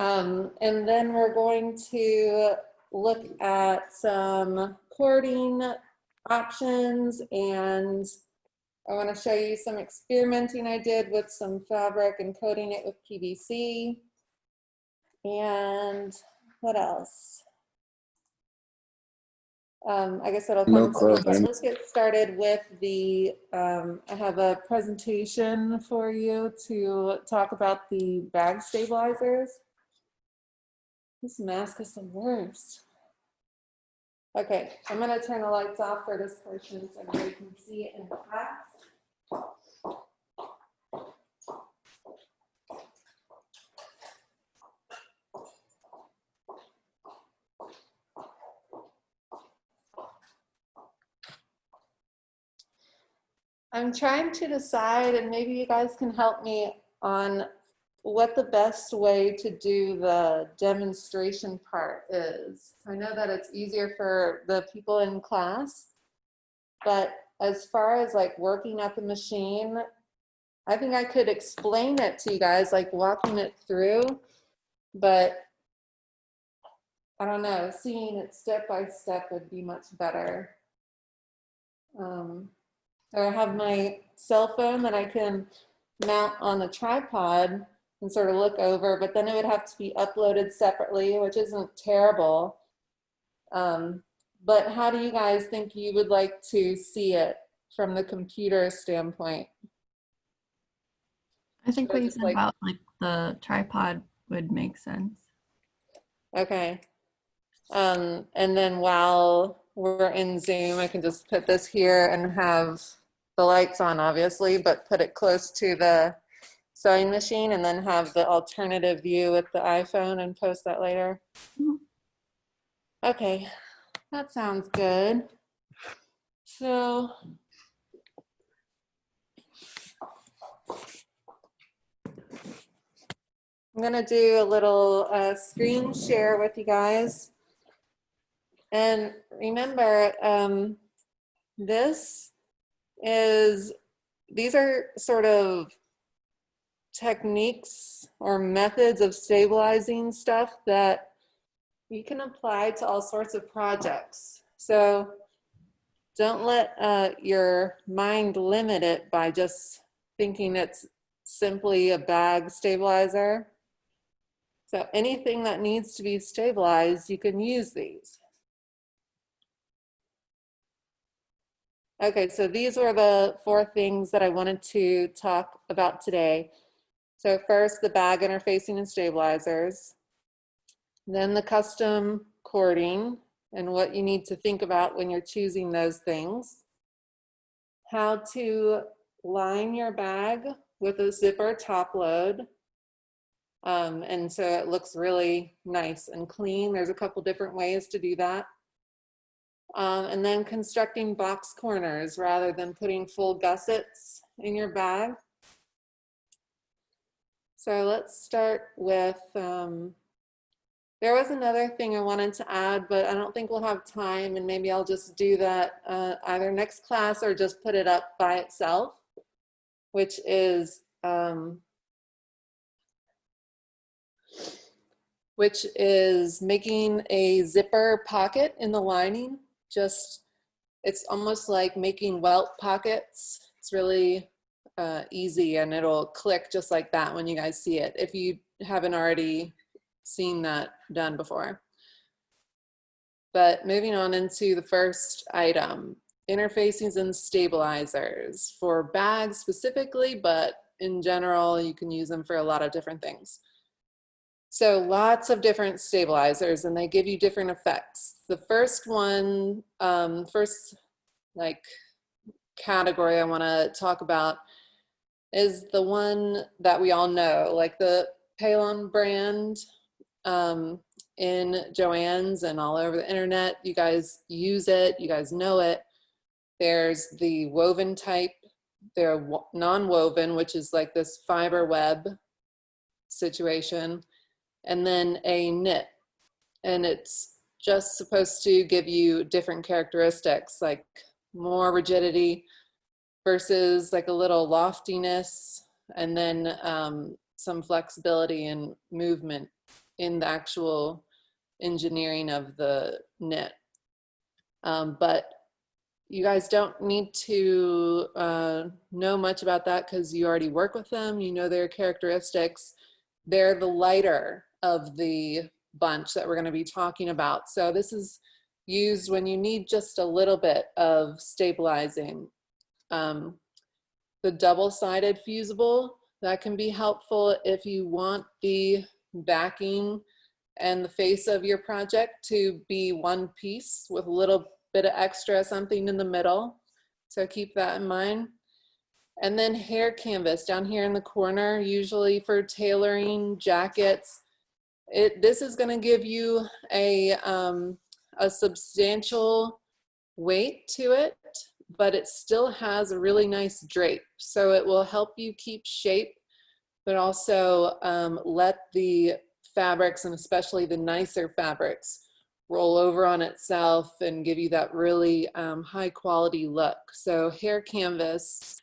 And then we're going to look at some cording options, and I want to show you some experimenting I did with some fabric and coating it with PVC. And what else? I guess it'll come soon, but let's get started with the, I have a presentation for you to talk about the bag stabilizers. This mask is the worst. Okay, I'm gonna turn the lights off for this portion so everybody can see it in class. I'm trying to decide, and maybe you guys can help me on what the best way to do the demonstration part is. I know that it's easier for the people in class, but as far as like working at the machine, I think I could explain it to you guys, like walking it through, but I don't know, seeing it step by step would be much better. I have my cell phone that I can mount on the tripod and sort of look over, but then it would have to be uploaded separately, which isn't terrible. But how do you guys think you would like to see it from the computer standpoint? I think what you said about like the tripod would make sense. Okay. And then while we're in Zoom, I can just put this here and have the lights on, obviously, but put it close to the sewing machine and then have the alternative view with the iPhone and post that later. Okay, that sounds good. So I'm gonna do a little screen share with you guys. And remember, these are sort of techniques or methods of stabilizing stuff that you can apply to all sorts of projects. So don't let your mind limit it by just thinking it's simply a bag stabilizer. So anything that needs to be stabilized, you can use these. Okay, so these were the 4 things that I wanted to talk about today. So first, the bag interfacing and stabilizers, then the custom cording and what you need to think about when you're choosing those things, how to line your bag with a zipper top load, and so it looks really nice and clean. There's a couple different ways to do that. And then constructing box corners rather than putting full gussets in your bag. So let's start with, there was another thing I wanted to add, but I don't think we'll have time, and maybe I'll just do that either next class or just put it up by itself, which is making a zipper pocket in the lining. It's almost like making welt pockets. It's really easy, and it'll click just like that when you guys see it, if you haven't already seen that done before. But moving on into the first item, interfacings and stabilizers for bags specifically, but in general, you can use them for a lot of different things. So lots of different stabilizers, and they give you different effects. The first one, first like category I want to talk about is the one that we all know, like the Palon brand in Joann's and all over the internet. You guys use it, you guys know it. There's the woven type, they're non-woven, which is like this fiber web situation, and then a knit. And it's just supposed to give you different characteristics, like more rigidity versus like a little loftiness, and then some flexibility and movement in the actual engineering of the knit. But you guys don't need to know much about that because you already work with them. You know their characteristics. They're the lighter of the bunch that we're going to be talking about. So this is used when you need just a little bit of stabilizing. The double-sided fusible, that can be helpful if you want the backing and the face of your project to be one piece with a little bit of extra something in the middle. So keep that in mind. And then hair canvas down here in the corner, usually for tailoring jackets. This is going to give you a substantial weight to it, but it still has a really nice drape. So it will help you keep shape, but also let the fabrics, and especially the nicer fabrics, roll over on itself and give you that really high quality look. So hair canvas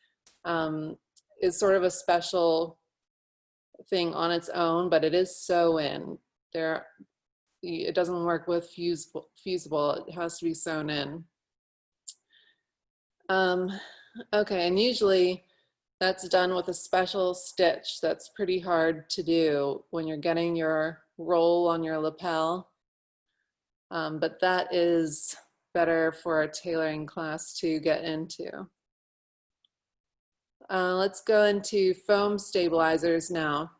is sort of a special thing on its own, but it is sew in. It doesn't work with fusible, it has to be sewn in. Okay, and usually that's done with a special stitch that's pretty hard to do when you're getting your roll on your lapel. But that is better for a tailoring class to get into. Let's go into foam stabilizers now.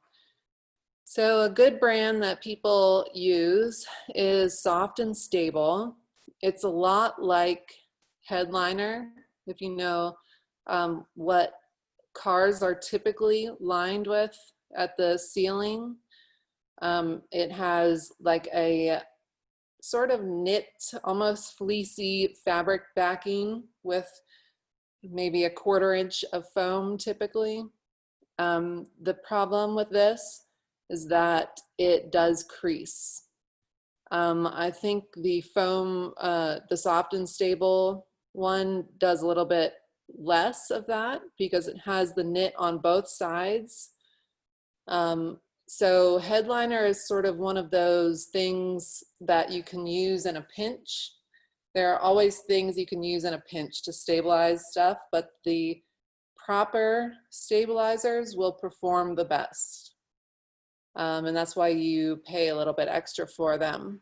So a good brand that people use is Soft and Stable. It's a lot like Headliner, if you know what cars are typically lined with at the ceiling. It has like a sort of knit, almost fleecy fabric backing with maybe a 1/4 inch of foam typically. The problem with this is that it does crease. I think the foam, the Soft and Stable one does a little bit less of that because it has the knit on both sides. So Headliner is sort of one of those things that you can use in a pinch. There are always things you can use in a pinch to stabilize stuff, but the proper stabilizers will perform the best. And that's why you pay a little bit extra for them.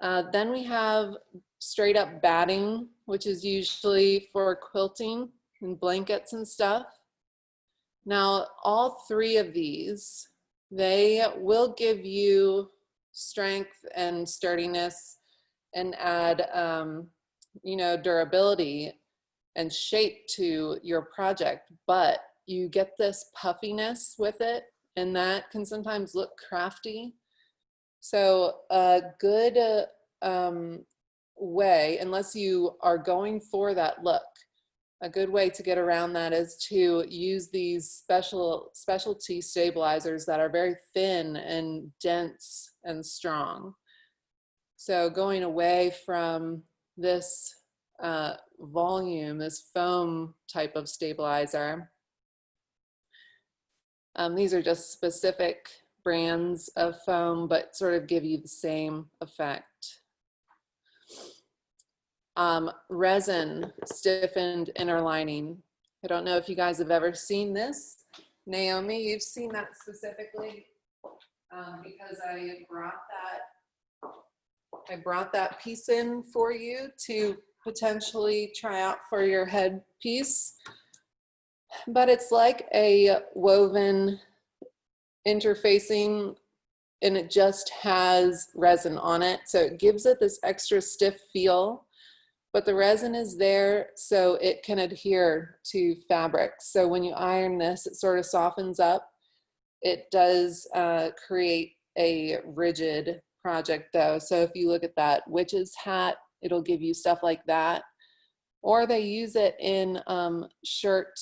Then we have straight up batting, which is usually for quilting and blankets and stuff. Now, all 3 of these, they will give you strength and sturdiness and add, you know, durability and shape to your project, but you get this puffiness with it, and that can sometimes look crafty. So a good way, unless you are going for that look, a good way to get around that is to use these specialty stabilizers that are very thin and dense and strong. So going away from this volume, this foam type of stabilizer, these are just specific brands of foam, but sort of give you the same effect. Resin stiffened inner lining. I don't know if you guys have ever seen this. Naomi, you've seen that specifically because I brought that piece in for you to potentially try out for your headpiece. But it's like a woven interfacing, and it just has resin on it. So it gives it this extra stiff feel, but the resin is there so it can adhere to fabrics. So when you iron this, it sort of softens up. It does create a rigid project though. So if you look at that witch's hat, it'll give you stuff like that. Or they use it in shirt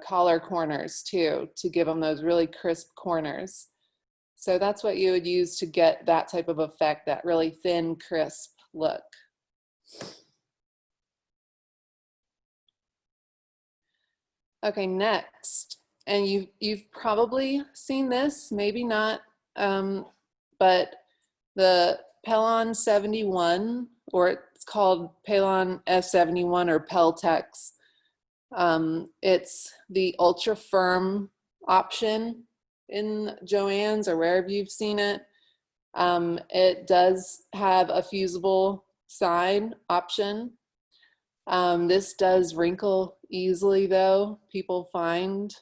collar corners too, to give them those really crisp corners. So that's what you would use to get that type of effect, that really thin, crisp look. Okay, next, and you've probably seen this, maybe not. but the Pelon 71, or it's called Pelon F71 or Peltex, it's the ultra firm option in Joann's or wherever you've seen it. It does have a fusible side option. This does wrinkle easily though, people find,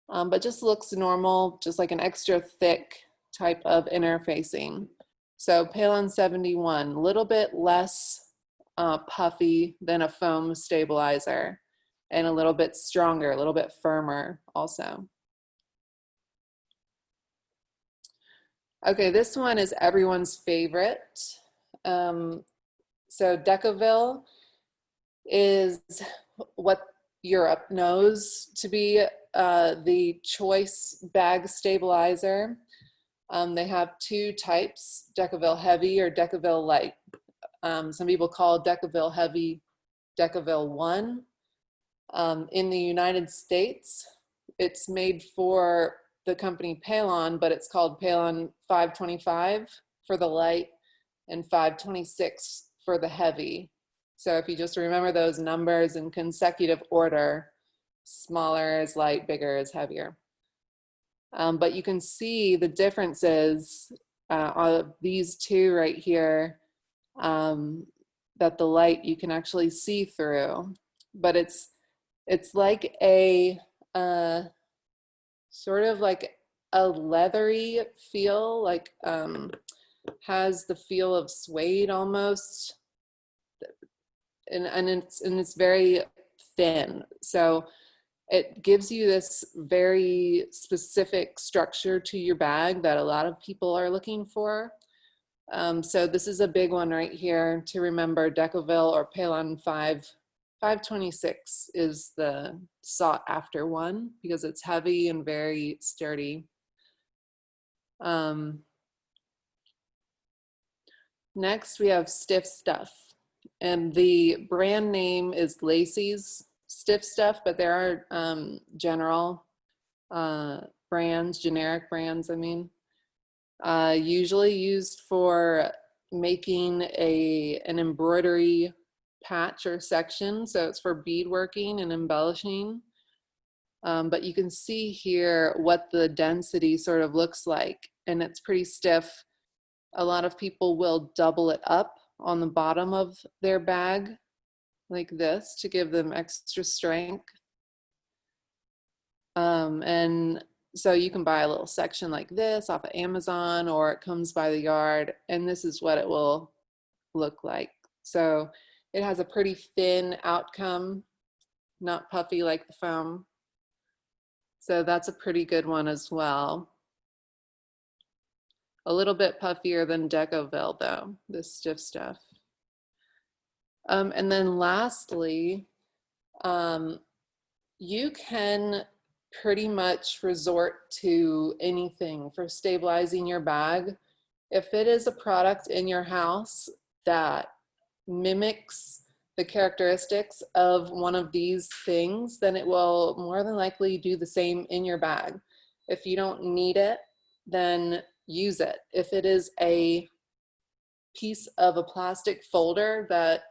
but just looks normal, just like an extra thick type of interfacing. So Pelon 71, a little bit less puffy than a foam stabilizer and a little bit stronger, a little bit firmer also. Okay, this one is everyone's favorite. So Decaville is what Europe knows to be the choice bag stabilizer. They have two types, Decaville Heavy or Decaville Light. Some people call Decaville Heavy Decaville 1. In the United States, it's made for the company Pelon, but it's called Pelon 525 for the light and 526 for the heavy. So if you just remember those numbers in consecutive order, smaller is light, bigger is heavier. But you can see the differences of these two right here, that the light you can actually see through, but it's like a sort of like a leathery feel, like has the feel of suede almost, and it's very thin, so it gives you this very specific structure to your bag that a lot of people are looking for. So this is a big one right here to remember. Decaville or Pelon 526 is the sought after one because it's heavy and very sturdy. Next we have Stiff Stuff, and the brand name is Lacey's Stiff Stuff, but there are general brands, generic brands, I mean, usually used for making an embroidery patch or section. So it's for beadworking and embellishing. But you can see here what the density sort of looks like, and it's pretty stiff. A lot of people will double it up on the bottom of their bag like this to give them extra strength. And so you can buy a little section like this off of Amazon, or it comes by the yard, and this is what it will look like. So it has a pretty thin outcome, not puffy like the foam. So that's a pretty good one as well. A little bit puffier than Decaville though, this Stiff Stuff. And then lastly, you can pretty much resort to anything for stabilizing your bag. If it is a product in your house that mimics the characteristics of one of these things, then it will more than likely do the same in your bag. If you don't need it, then use it. If it is a piece of a plastic folder that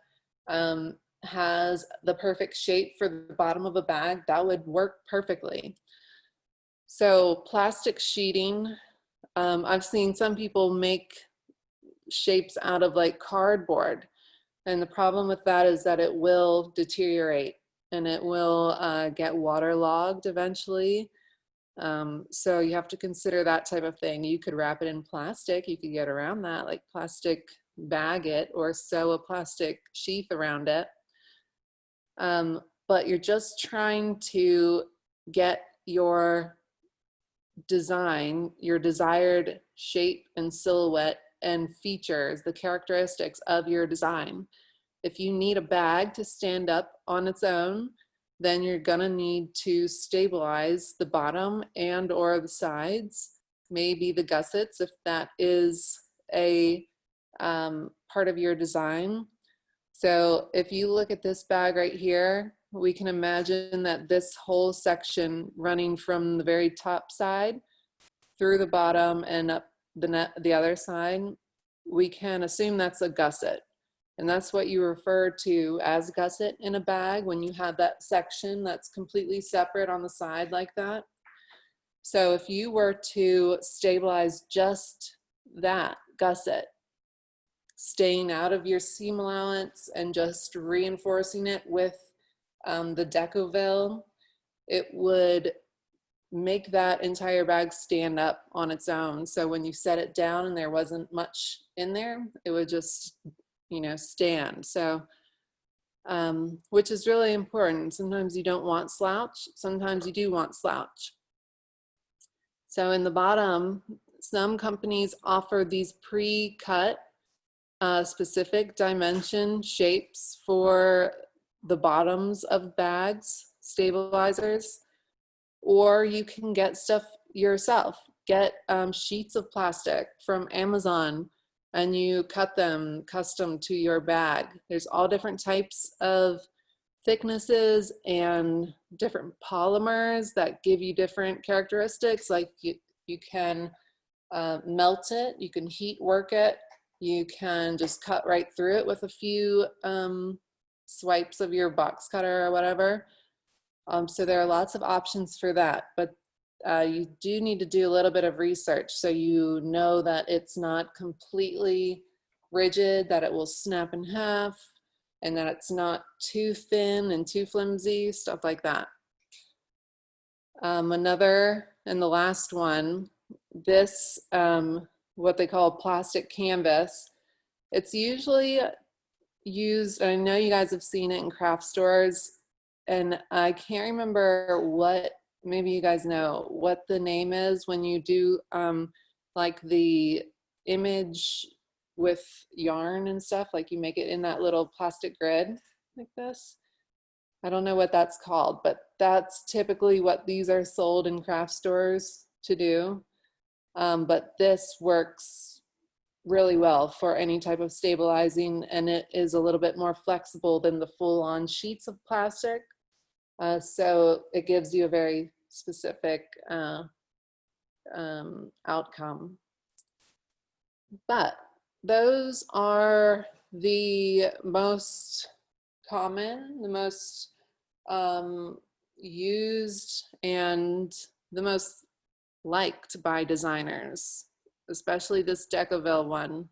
has the perfect shape for the bottom of a bag, that would work perfectly. So plastic sheeting, I've seen some people make shapes out of like cardboard, and the problem with that is that it will deteriorate and it will get waterlogged eventually. So you have to consider that type of thing. You could wrap it in plastic, you could get around that, like plastic bag it or sew a plastic sheath around it. But you're just trying to get your design, your desired shape and silhouette and features, the characteristics of your design. If you need a bag to stand up on its own, then you're gonna need to stabilize the bottom and or the sides, maybe the gussets if that is a part of your design. So if you look at this bag right here, we can imagine that this whole section running from the very top side through the bottom and up the other side, we can assume that's a gusset. And that's what you refer to as gusset in a bag when you have that section that's completely separate on the side like that. So if you were to stabilize just that gusset, staying out of your seam allowance and just reinforcing it with the Decoville, it would make that entire bag stand up on its own. So when you set it down and there wasn't much in there, it would just, you know, stand. So, which is really important. Sometimes you don't want slouch, sometimes you do want slouch. So in the bottom, some companies offer these pre-cut specific dimension shapes for the bottoms of bags, stabilizers, or you can get stuff yourself. Get sheets of plastic from Amazon and you cut them custom to your bag. There's all different types of thicknesses and different polymers that give you different characteristics. Like you can melt it, you can heat work it, you can just cut right through it with a few swipes of your box cutter or whatever. So there are lots of options for that, but you do need to do a little bit of research so you know that it's not completely rigid, that it will snap in half, and that it's not too thin and too flimsy, stuff like that. Another, and the last one, this, what they call plastic canvas. It's usually used, and I know you guys have seen it in craft stores, and I can't remember what, maybe you guys know what the name is when you do like the image with yarn and stuff, like you make it in that little plastic grid like this. I don't know what that's called, but that's typically what these are sold in craft stores to do. But this works really well for any type of stabilizing, and it is a little bit more flexible than the full-on sheets of plastic. So it gives you a very specific outcome. But those are the most common, the most used, and the most liked by designers, especially this Decoville one.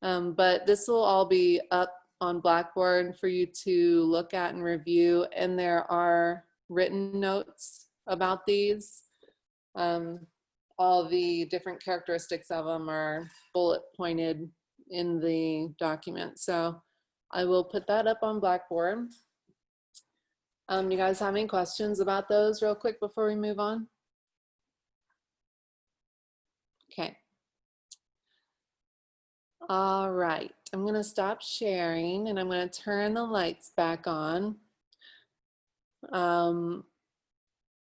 But this will all be up on Blackboard for you to look at and review, and there are written notes about these. All the different characteristics of them are bullet pointed in the document. So I will put that up on Blackboard. You guys have any questions about those real quick before we move on? Okay. All right, I'm gonna stop sharing and I'm gonna turn the lights back on.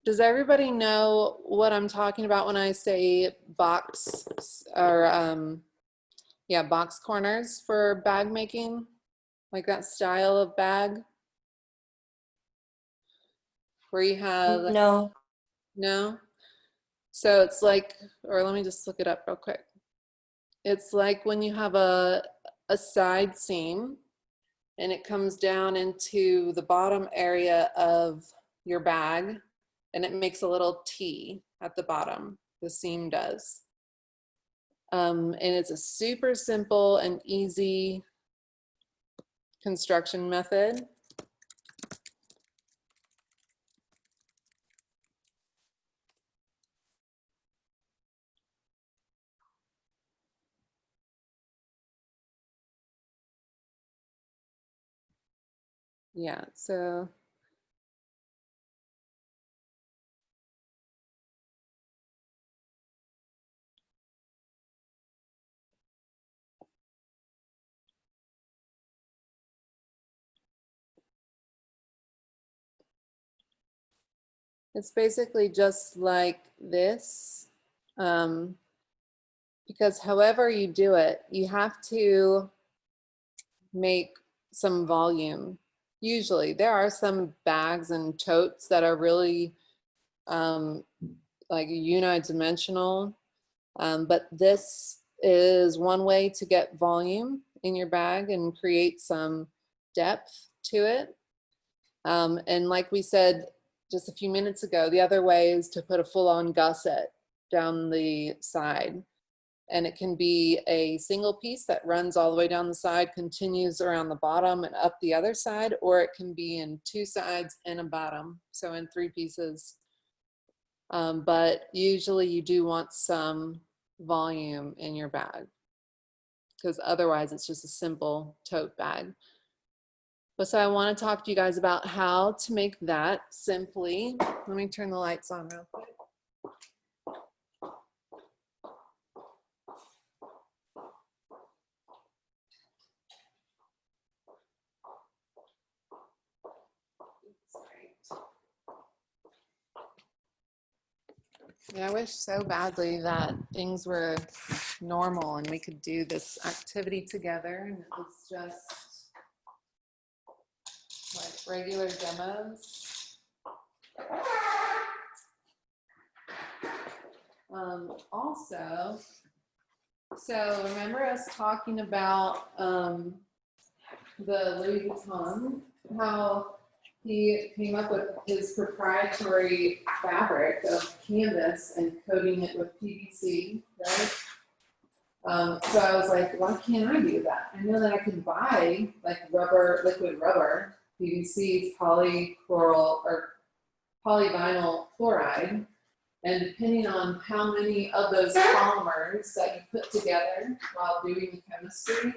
Does everybody know what I'm talking about when I say box or yeah, box corners for bag making? Like that style of bag? Where you have... No. No? So it's like, or let me just look it up real quick. It's like when you have a side seam and it comes down into the bottom area of your bag and it makes a little T at the bottom, the seam does. And it's a super simple and easy construction method. Yeah, so it's basically just like this, because however you do it, you have to make some volume. Usually there are some bags and totes that are really like unidimensional, but this is one way to get volume in your bag and create some depth to it. And like we said just a few minutes ago, the other way is to put a full-on gusset down the side. And it can be a single piece that runs all the way down the side, continues around the bottom and up the other side, or it can be in 2 sides and a bottom, so in 3 pieces. But usually you do want some volume in your bag, because otherwise it's just a simple tote bag. But so I want to talk to you guys about how to make that simply. Let me turn the lights on real quick. Yeah, I wish so badly that things were normal and we could do this activity together, and it was just like regular demos. Also, so remember us talking about the Louis Vuitton, how he came up with his proprietary fabric of canvas and coating it with PVC, right? So I was like, why can't I do that? I know that I can buy like rubber, liquid rubber, PVC, polychloral or polyvinyl chloride, and depending on how many of those polymers that you put together while doing the chemistry,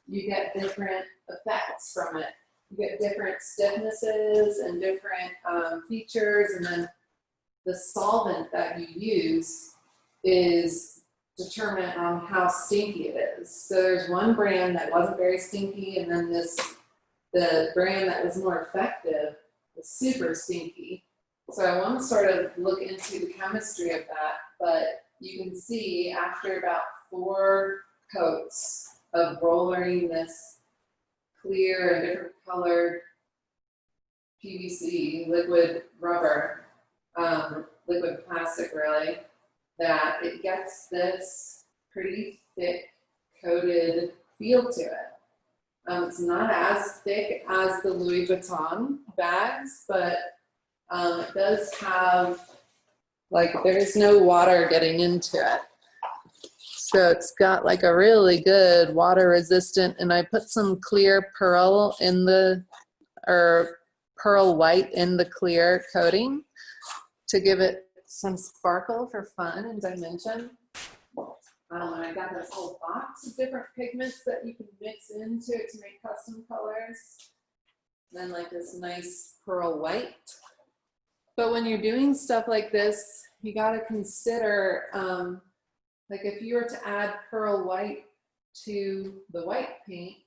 you get different effects from it. You get different stiffnesses and different features, and then the solvent that you use is determinant on how stinky it is. So there's one brand that wasn't very stinky, and then the brand that was more effective was super stinky. So I want to sort of look into the chemistry of that, but you can see after about 4 coats of rollering this clear and different colored PVC, liquid rubber, liquid plastic really, that it gets this pretty thick coated feel to it. It's not as thick as the Louis Vuitton bags, but it does have, like, there's no water getting into it. So it's got like a really good water resistant, and I put some clear pearl in the, or pearl white in the clear coating to give it some sparkle for fun and dimension. And I got this whole box of different pigments that you can mix into it to make custom colors. Then like this nice pearl white. But when you're doing stuff like this, you got to consider, like if you were to add pearl white to the white paint,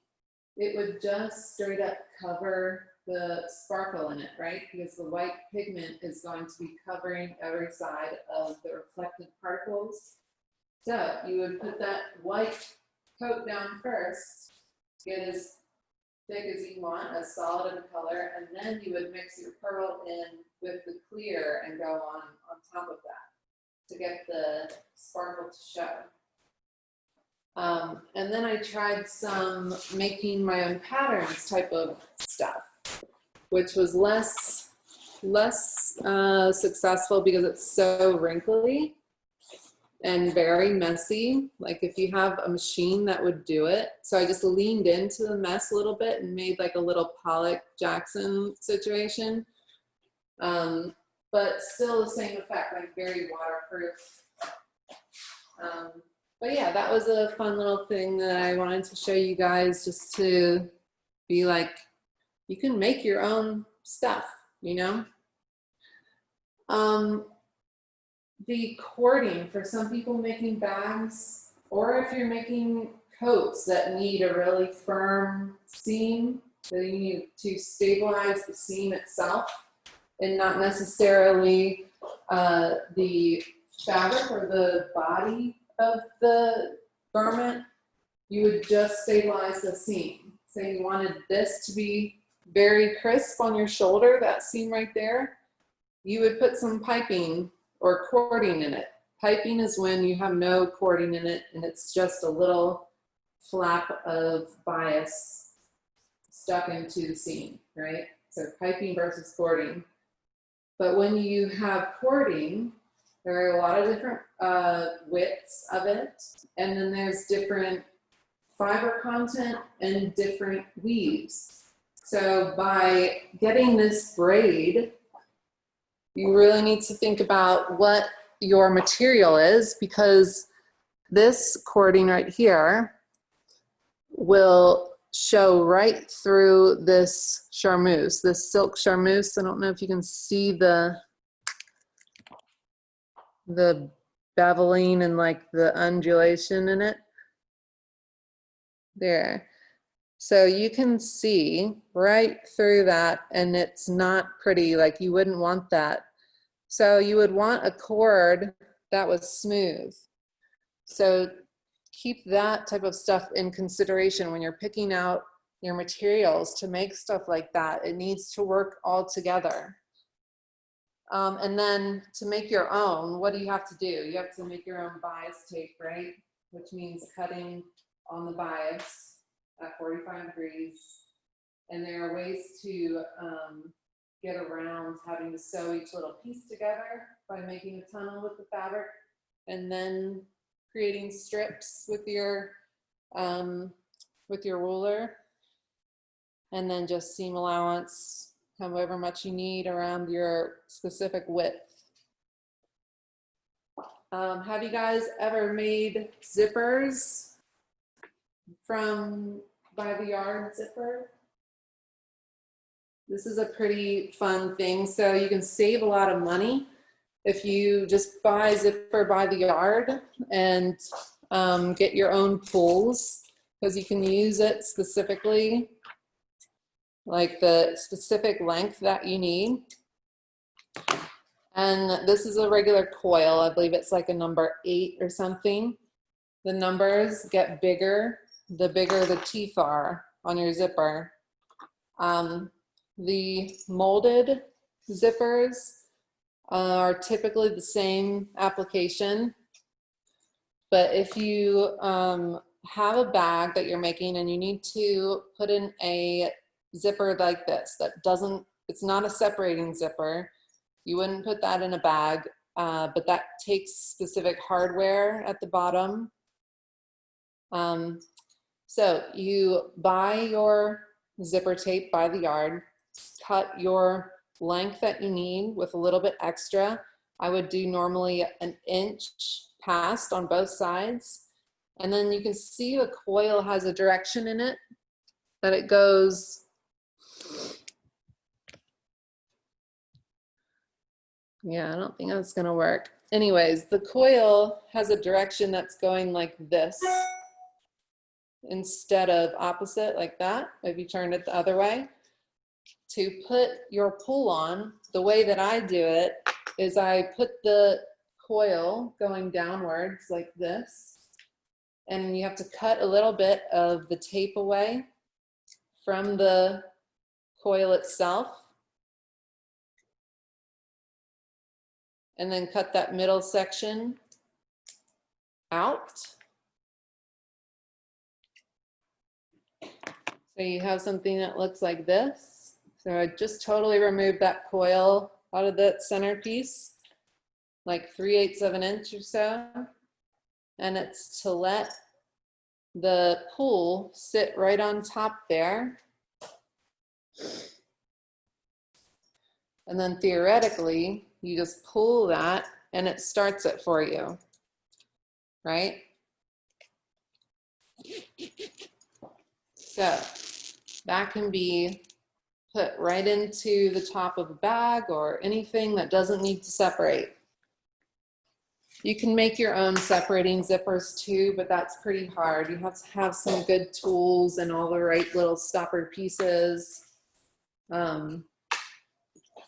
it would just straight up cover the sparkle in it, right? Because the white pigment is going to be covering every side of the reflected particles. So you would put that white coat down first, get as thick as you want, as solid of a color, and then you would mix your pearl in with the clear and go on top of that to get the sparkle to show. And then I tried some making my own patterns type of stuff, which was less successful because it's so wrinkly and very messy. Like if you have a machine that would do it. So I just leaned into the mess a little bit and made like a little Pollock Jackson situation. But still the same effect, like very waterproof. But yeah, that was a fun little thing that I wanted to show you guys, just to be like, you can make your own stuff, you know? The cording for some people making bags, or if you're making coats that need a really firm seam, so you need to stabilize the seam itself and not necessarily the fabric or the body of the garment, you would just stabilize the seam. Say you wanted this to be very crisp on your shoulder, that seam right there, you would put some piping or cording in it. Piping is when you have no cording in it and it's just a little flap of bias stuck into the seam, right? So piping versus cording. But when you have cording, there are a lot of different widths of it, and then there's different fiber content and different weaves. So by getting this braid, you really need to think about what your material is, because this cording right here will show right through this charmeuse, this silk charmeuse. I don't know if you can see the beveling and like the undulation in it. There. So you can see right through that, and it's not pretty, like you wouldn't want that. So you would want a cord that was smooth. So keep that type of stuff in consideration when you're picking out your materials to make stuff like that. It needs to work all together. And then to make your own, what do you have to do? You have to make your own bias tape, right? Which means cutting on the bias at 45 degrees. And there are ways to get around having to sew each little piece together by making a tunnel with the fabric and then creating strips with your ruler, and then just seam allowance, however much you need around your specific width. Have you guys ever made zippers from by the yard zipper? This is a pretty fun thing. So you can save a lot of money if you just buy zipper by the yard and get your own pulls, because you can use it specifically, like the specific length that you need. And this is a regular coil. I believe it's like a number 8 or something. The numbers get bigger the bigger the teeth are on your zipper. The molded zippers are typically the same application, but if you have a bag that you're making and you need to put in a zipper like this that doesn't, it's not a separating zipper, you wouldn't put that in a bag, but that takes specific hardware at the bottom. So you buy your zipper tape by the yard, cut your length that you need with a little bit extra. I would do normally an inch past on both sides. And then you can see the coil has a direction in it that it goes. Yeah, I don't think that's gonna work. Anyways, the coil has a direction that's going like this instead of opposite like that, if you turned it the other way. To put your pull on, the way that I do it is I put the coil going downwards like this, and you have to cut a little bit of the tape away from the coil itself, and then cut that middle section out. So you have something that looks like this. So I just totally removed that coil out of that centerpiece, like 3/8 of an inch or so. And it's to let the pull sit right on top there. And then theoretically, you just pull that and it starts it for you, right? So that can be put right into the top of a bag or anything that doesn't need to separate. You can make your own separating zippers too, but that's pretty hard. You have to have some good tools and all the right little stopper pieces.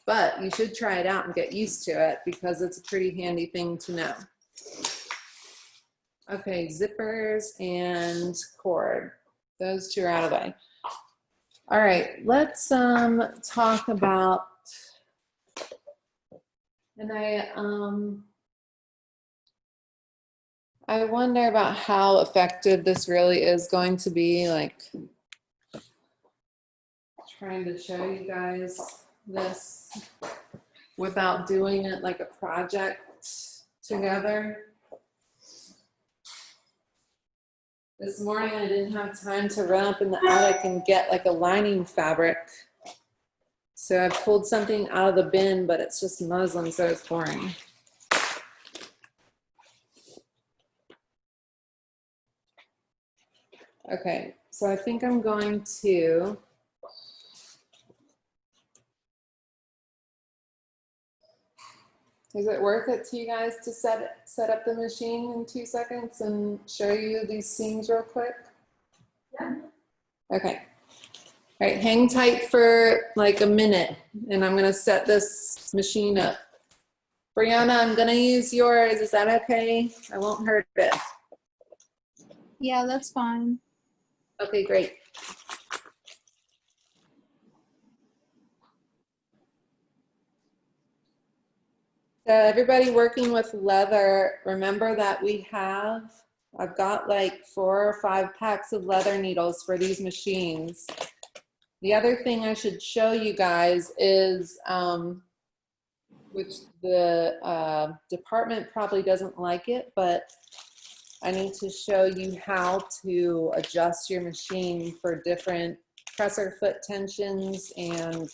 But you should try it out and get used to it because it's a pretty handy thing to know. Okay, zippers and cord. Those two are out of the way. All right, let's talk about And I wonder about how effective this really is going to be, like trying to show you guys this without doing it like a project together. This morning I didn't have time to run up in the attic and get like a lining fabric. So I pulled something out of the bin, but it's just muslin, so it's boring. Okay, so I think I'm going to is it worth it to you guys to set up the machine in 2 seconds and show you these seams real quick? Yeah. Okay. All right, hang tight for like a minute and I'm gonna set this machine up. Brianna, I'm gonna use yours. Is that okay? I won't hurt it. Yeah, that's fine. Okay, great. So everybody working with leather, remember that I've got like 4 or 5 packs of leather needles for these machines. The other thing I should show you guys is, which the department probably doesn't like it, but I need to show you how to adjust your machine for different presser foot tensions and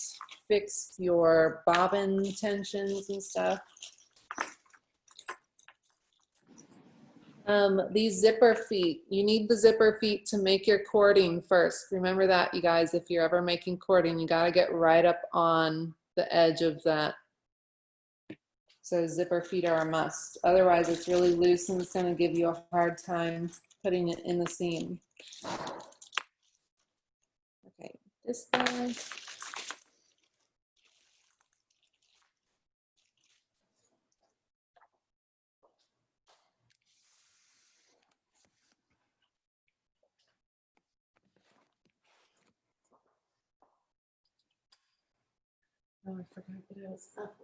fix your bobbin tensions and stuff. These zipper feet, you need the zipper feet to make your cording first. Remember that, you guys, if you're ever making cording, you got to get right up on the edge of that. So zipper feet are a must. Otherwise, it's really loose and it's going to give you a hard time putting it in the seam. Okay, this guy. Oh, I forgot that I was up.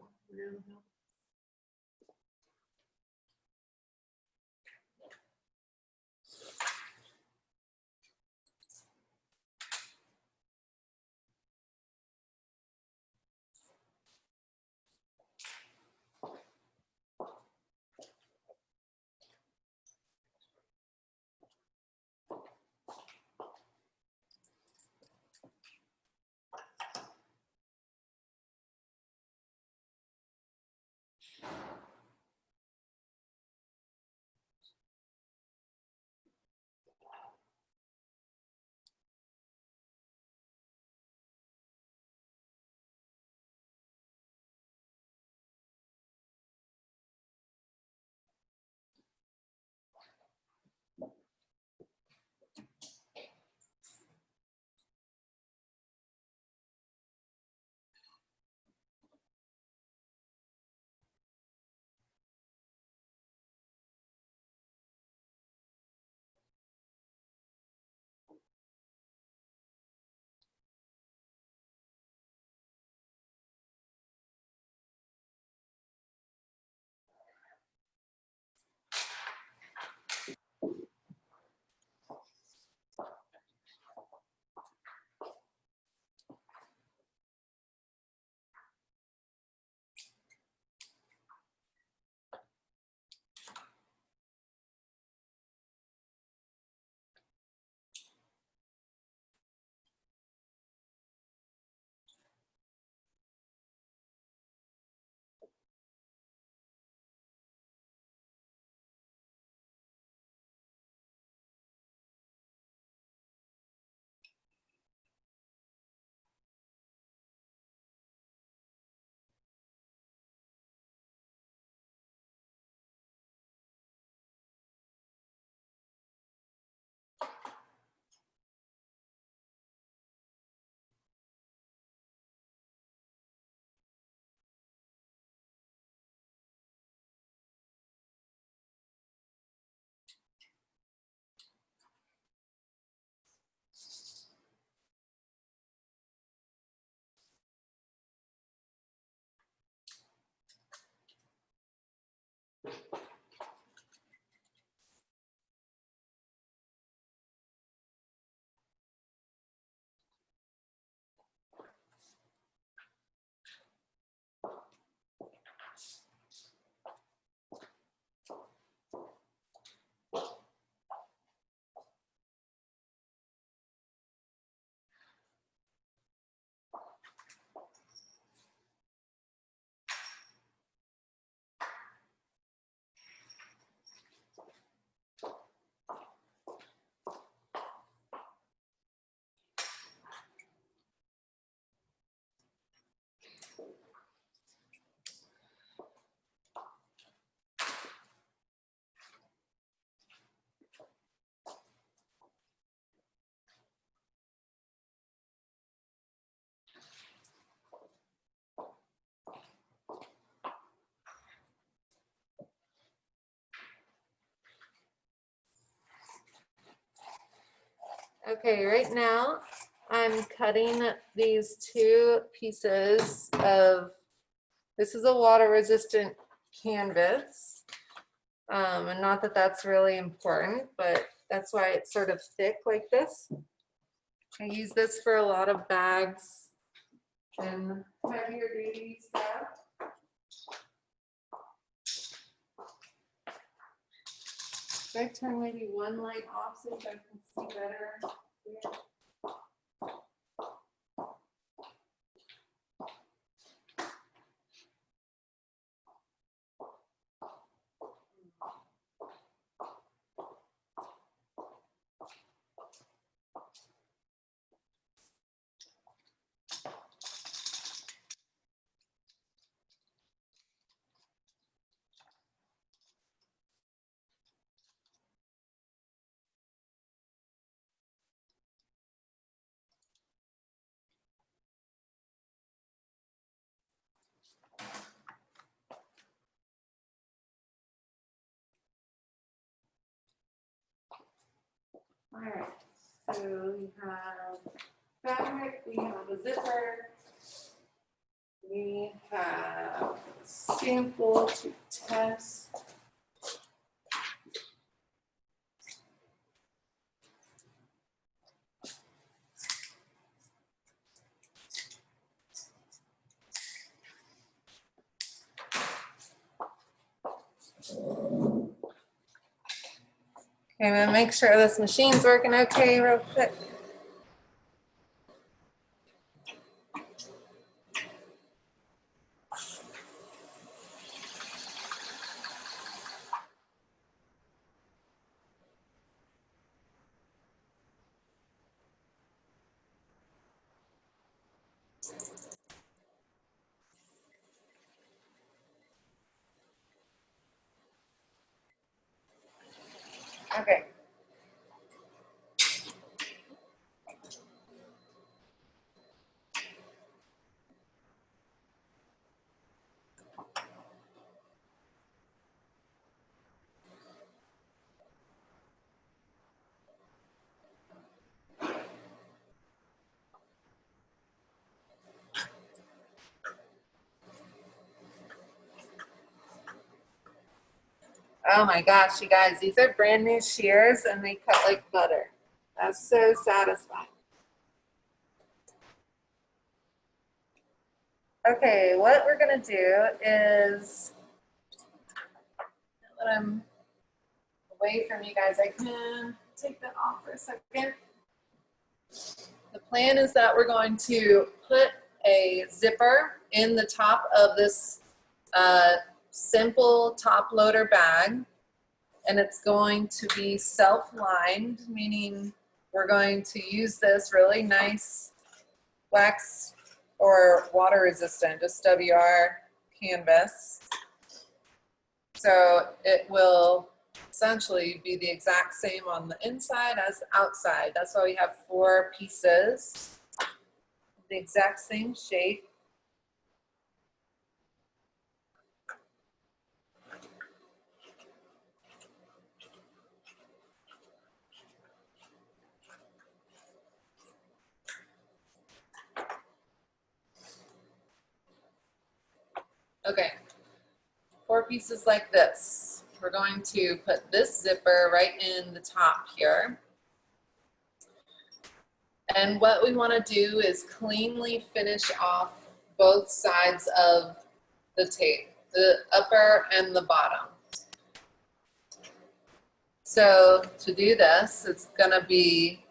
Okay, right now I'm cutting these two pieces of, this is a water resistant canvas. And not that that's really important, but that's why it's sort of thick like this. I use this for a lot of bags and heavier duty stuff. Should I turn maybe one light off so I can see better? Yeah. All right, so we have fabric, we have a zipper, we have sample to test. Okay, I'm gonna make sure this machine's working okay real quick. Okay. Oh my gosh, you guys, these are brand new shears and they cut like butter. That's so satisfying. Okay, what we're gonna do is, now that I'm away from you guys, I can take that off for a second. The plan is that we're going to put a zipper in the top of this simple top loader bag, and it's going to be self-lined, meaning we're going to use this really nice wax or water resistant, just WR canvas. So it will essentially be the exact same on the inside as the outside. That's why we have 4 pieces, the exact same shape. Okay, 4 pieces like this. We're going to put this zipper right in the top here. And what we want to do is cleanly finish off both sides of the tape, the upper and the bottom. So to do this, it's going to be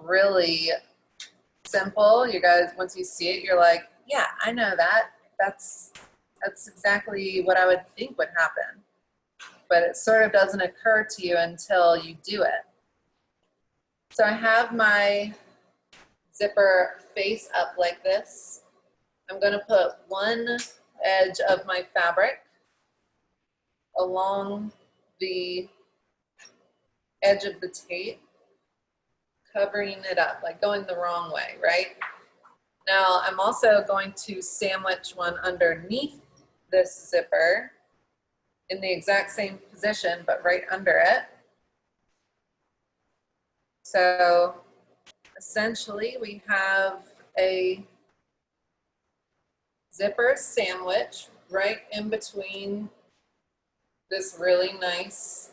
really simple. You guys, once you see it, you're like, yeah, I know that. That's exactly what I would think would happen. But it sort of doesn't occur to you until you do it. So I have my zipper face up like this. I'm going to put one edge of my fabric along the edge of the tape, covering it up, like going the wrong way, right? Now I'm also going to sandwich one underneath this zipper in the exact same position, but right under it. So essentially we have a zipper sandwich right in between this really nice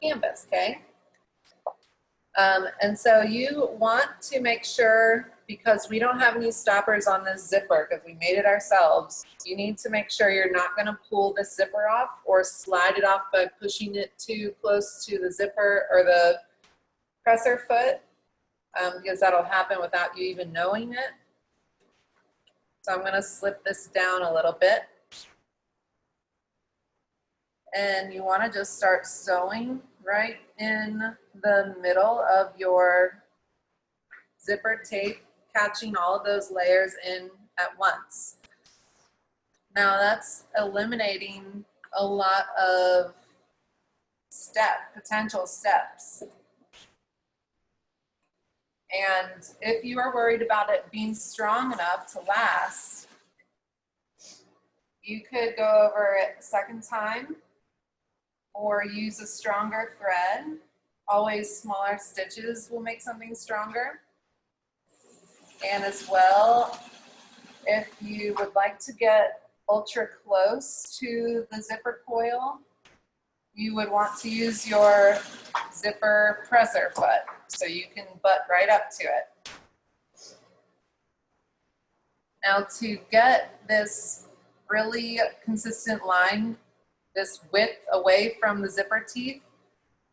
canvas, okay? And so you want to make sure, because we don't have any stoppers on this zipper because we made it ourselves, you need to make sure you're not going to pull the zipper off or slide it off by pushing it too close to the zipper or the presser foot, because that'll happen without you even knowing it. So I'm going to slip this down a little bit. And you want to just start sewing right in the middle of your zipper tape, catching all of those layers in at once. Now that's eliminating a lot of potential steps. And if you are worried about it being strong enough to last, you could go over it a second time or use a stronger thread. Always smaller stitches will make something stronger. And as well, if you would like to get ultra close to the zipper coil, you would want to use your zipper presser foot so you can butt right up to it. Now to get this really consistent line, this width away from the zipper teeth,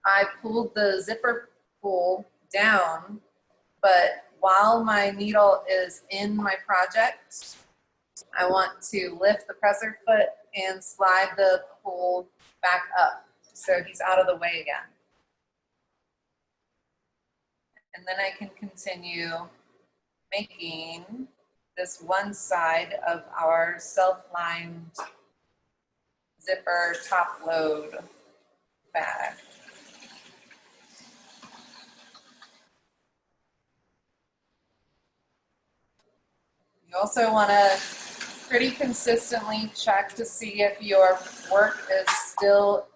I pulled the zipper pull down, but while my needle is in my project, I want to lift the presser foot and slide the pull back up so he's out of the way again. And then I can continue making this one side of our self-lined zipper top load bag. You also want to pretty consistently check to see if your work is still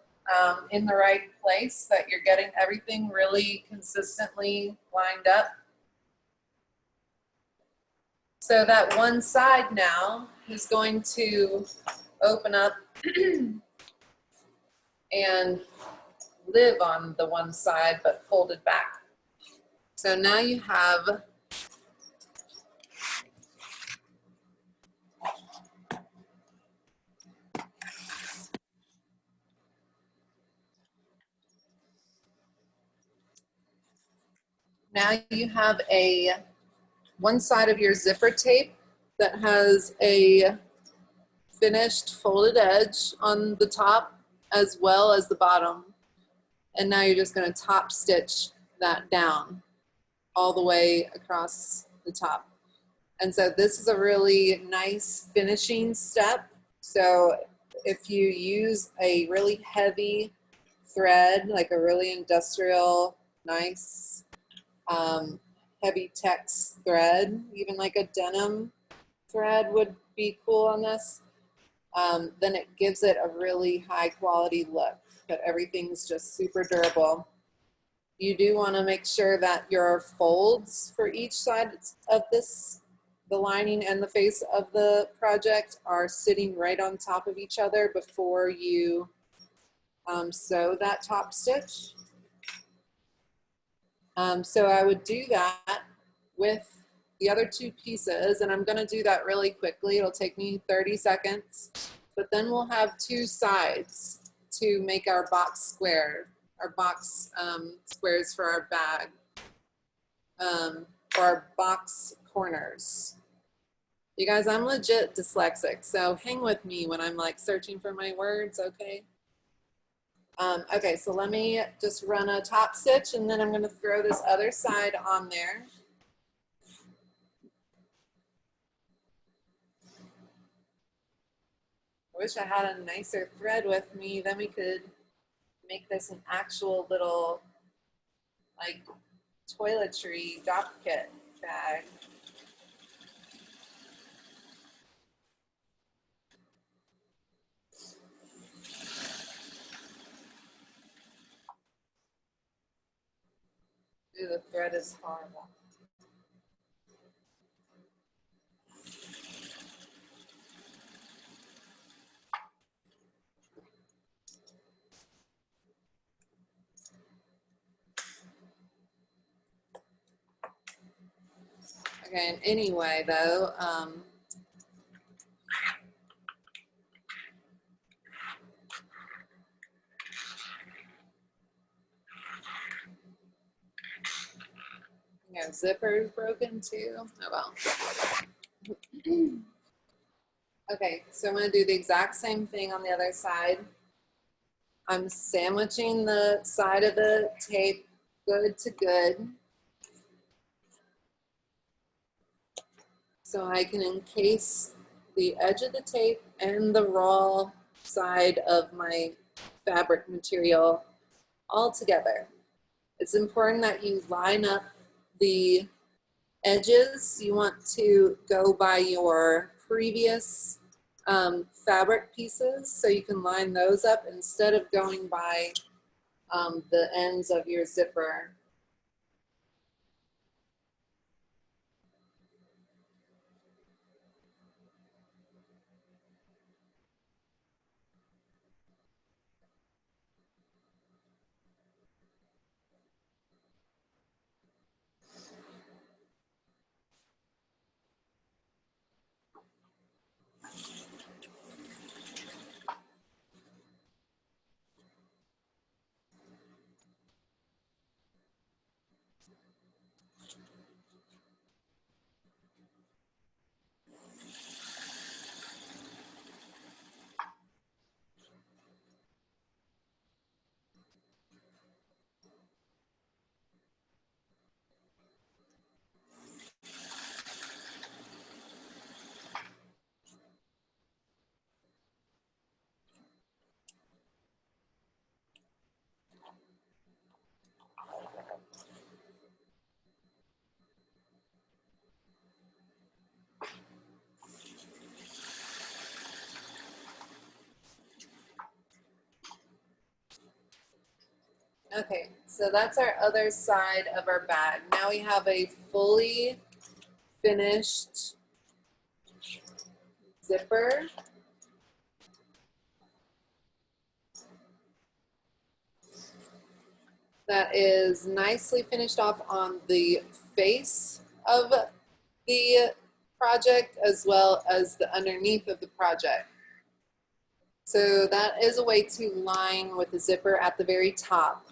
in the right place, that you're getting everything really consistently lined up. So that one side now is going to open up and live on the one side but folded back. So now you have a one side of your zipper tape that has a finished folded edge on the top as well as the bottom. And now you're just going to top stitch that down all the way across the top. And so this is a really nice finishing step. So if you use a really heavy thread, like a really industrial, nice, heavy tex thread, even like a denim thread would be cool on this, then it gives it a really high quality look, but everything's just super durable. You do want to make sure that your folds for each side of this, the lining and the face of the project, are sitting right on top of each other before you sew that top stitch. So I would do that with the other two pieces, and I'm going to do that really quickly. It'll take me 30 seconds, but then we'll have two sides to make our box square, our box squares for our bag, for our box corners. You guys, I'm legit dyslexic, so hang with me when I'm like searching for my words, okay? Okay, so let me just run a top stitch, and then I'm going to throw this other side on there. I wish I had a nicer thread with me, then we could make this an actual little like toiletry drop kit bag. Ooh, the thread is horrible. Okay, and anyway, though, yeah, zipper's broken too. Oh well. Okay, so I'm going to do the exact same thing on the other side. I'm sandwiching the side of the tape good to good, so I can encase the edge of the tape and the raw side of my fabric material all together. It's important that you line up the edges. You want to go by your previous fabric pieces, so you can line those up instead of going by the ends of your zipper. Okay, so that's our other side of our bag. Now we have a fully finished zipper. That is nicely finished off on the face of the project as well as the underneath of the project. So that is a way to line with the zipper at the very top.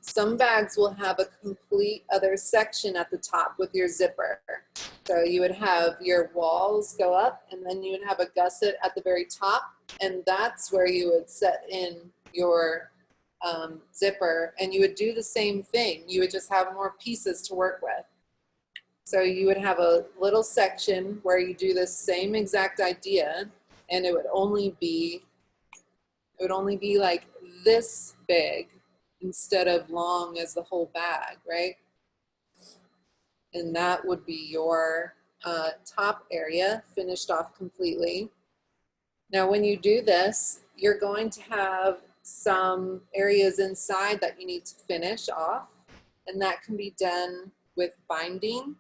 Some bags will have a complete other section at the top with your zipper. So you would have your walls go up, and then you would have a gusset at the very top, and that's where you would set in your zipper, and you would do the same thing. You would just have more pieces to work with. So you would have a little section where you do the same exact idea, and it would only be like this big instead of long as the whole bag, right? And that would be your top area finished off completely. Now, when you do this, you're going to have some areas inside that you need to finish off, and that can be done with binding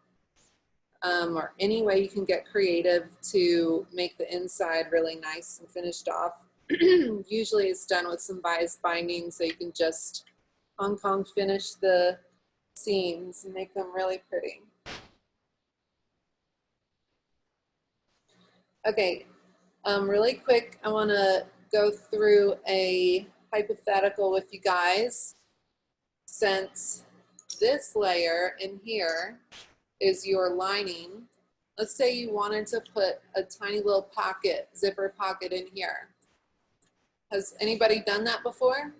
or any way you can get creative to make the inside really nice and finished off. Usually it's done with some bias binding, so you can just Hong Kong finish the seams and make them really pretty. Okay, really quick, I want to go through a hypothetical with you guys. Since this layer in here is your lining, let's say you wanted to put a tiny little pocket, zipper pocket in here. Has anybody done that before?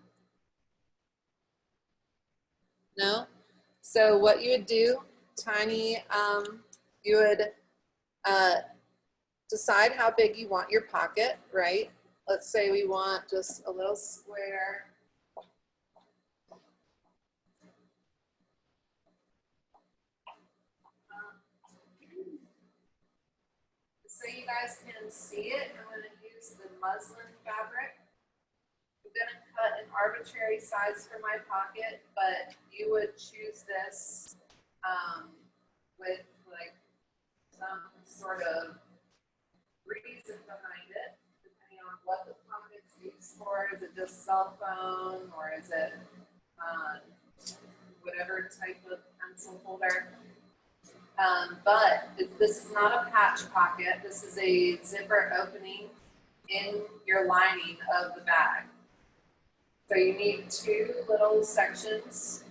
No? So what you would do, you would decide how big you want your pocket, right? Let's say we want just a little square. So you guys can see it, I'm going to use the muslin fabric. gonna cut an arbitrary size for my pocket, but you would choose this with like some sort of reason behind it, depending on what the pocket's used for. Is it just cell phone, or is it whatever type of pencil holder? But this is not a patch pocket. This is a zipper opening in your lining of the bag. So you need two little sections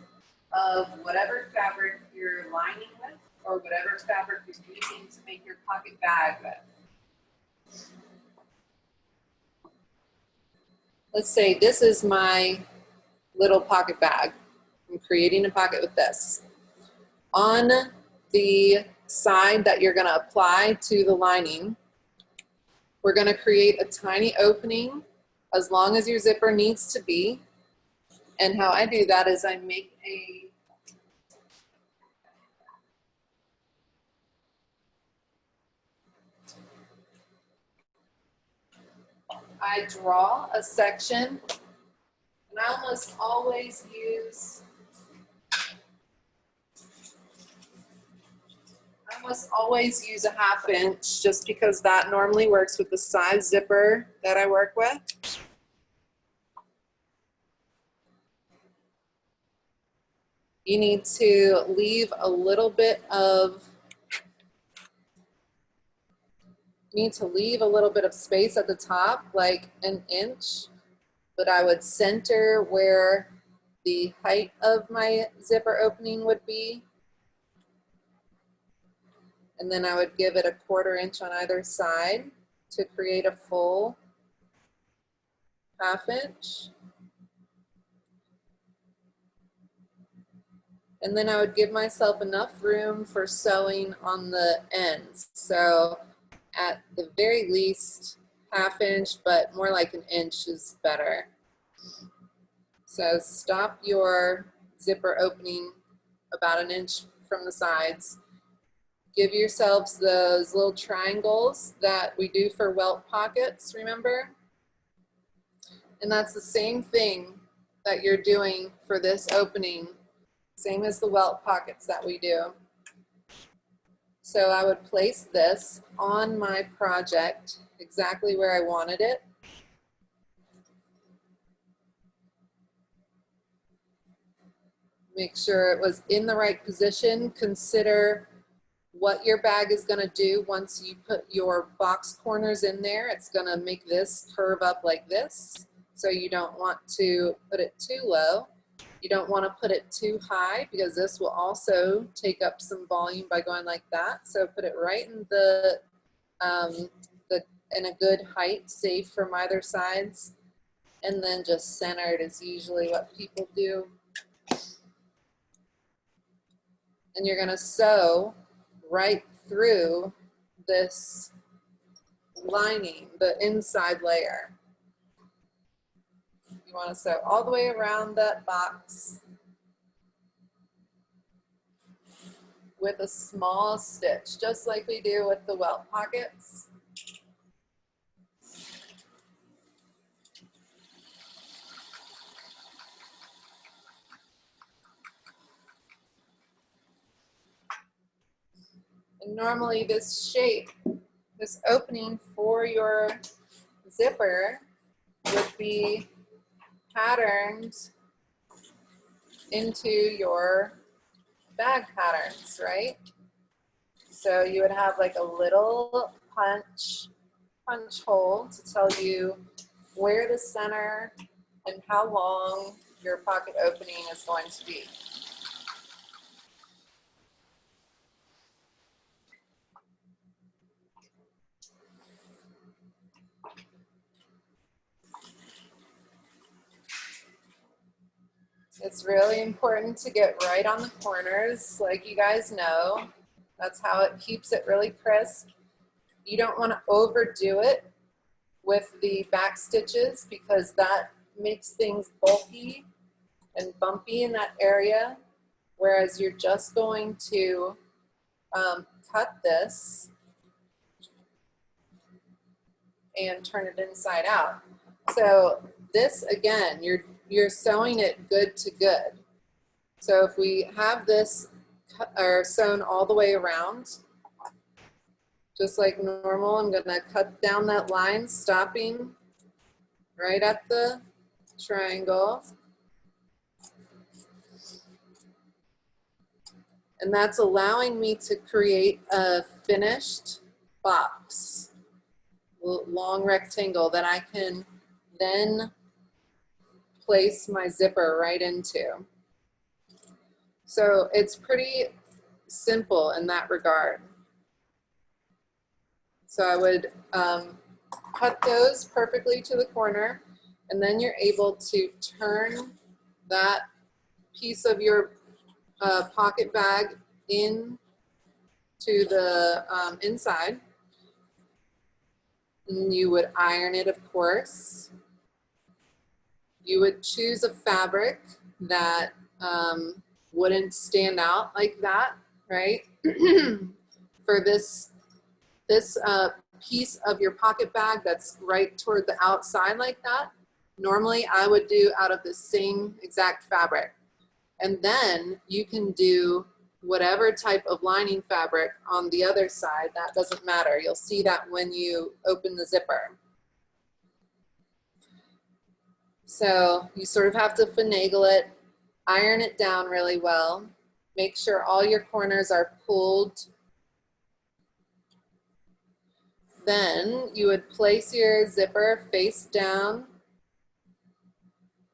of whatever fabric you're lining with, or whatever fabric you're using to make your pocket bag with. Let's say this is my little pocket bag. I'm creating a pocket with this. On the side that you're gonna apply to the lining, we're gonna create a tiny opening as long as your zipper needs to be. And how I do that is I make I draw a section, and I almost always use a 1/2 inch, just because that normally works with the size zipper that I work with. You need to leave a little bit of space at the top, like 1 inch, but I would center where the height of my zipper opening would be. And then I would give it a 1/4 inch on either side to create a full 1/2 inch. And then I would give myself enough room for sewing on the ends. So at the very least 1/2 inch, but more like 1 inch is better. So stop your zipper opening about 1 inch from the sides. Give yourselves those little triangles that we do for welt pockets, remember? And that's the same thing that you're doing for this opening, same as the welt pockets that we do. So I would place this on my project exactly where I wanted it. Make sure it was in the right position. Consider what your bag is going to do once you put your box corners in there. It's going to make this curve up like this. So you don't want to put it too low. You don't want to put it too high, because this will also take up some volume by going like that. So put it right in in a good height, safe from either sides. And then just centered is usually what people do. And you're going to sew right through this lining, the inside layer. You want to sew all the way around that box with a small stitch, just like we do with the welt pockets. And normally this shape, this opening for your zipper would be patterned into your bag patterns, right? So you would have like a little punch hole to tell you where the center and how long your pocket opening is going to be. It's really important to get right on the corners, like you guys know. That's how it keeps it really crisp. You don't want to overdo it with the back stitches, because that makes things bulky and bumpy in that area, whereas you're just going to cut this and turn it inside out. So this again, you're sewing it good to good. So if we have this or sewn all the way around, just like normal, I'm gonna cut down that line, stopping right at the triangle. And that's allowing me to create a finished box, long rectangle that I can then place my zipper right into. So it's pretty simple in that regard. So I would cut those perfectly to the corner, and then you're able to turn that piece of your pocket bag in to the inside. And you would iron it, of course. You would choose a fabric that wouldn't stand out like that, right? For this piece of your pocket bag that's right toward the outside like that, normally I would do out of the same exact fabric. And then you can do whatever type of lining fabric on the other side. That doesn't matter. You'll see that when you open the zipper. So you sort of have to finagle it, iron it down really well, make sure all your corners are pulled. Then you would place your zipper face down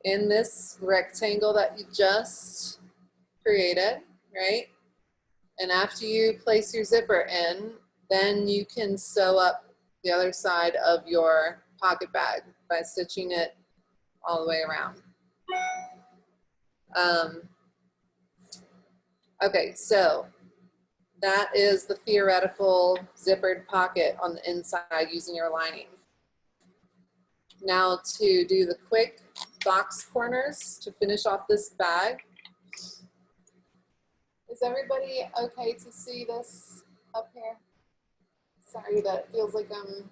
in this rectangle that you just created, right? And after you place your zipper in, then you can sew up the other side of your pocket bag by stitching it all the way around. Okay, so that is the theoretical zippered pocket on the inside using your lining. Now to do the quick box corners to finish off this bag. Is everybody okay to see this up here? Sorry that it feels like I'm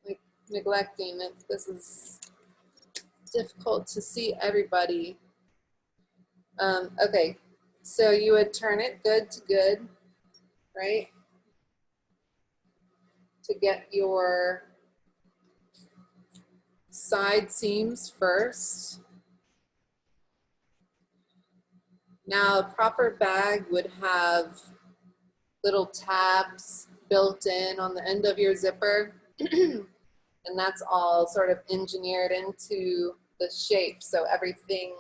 like neglecting it. This is difficult to see everybody. Okay, so you would turn it good to good, right? To get your side seams first. Now, a proper bag would have little tabs built in on the end of your zipper, and that's all sort of engineered into the shape, so everything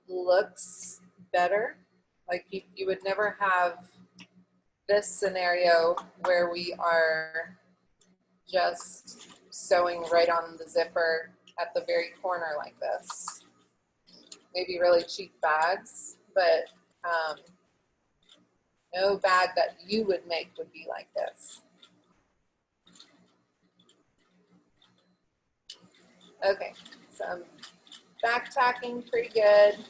looks better. Like you would never have this scenario where we are just sewing right on the zipper at the very corner like this. Maybe really cheap bags, but no bag that you would make would be like this. Okay, so I'm back tacking pretty good.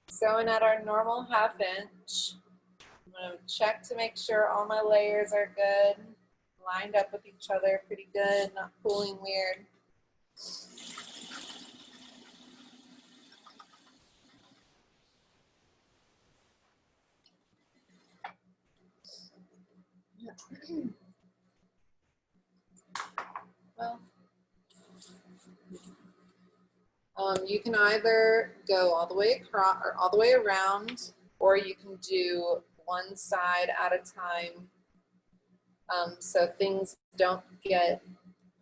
Sewing at our normal 1/2 inch. I'm gonna check to make sure all my layers are good, lined up with each other pretty good, not pulling weird. Well, you can either go all the way across or all the way around, or you can do one side at a time, so things don't get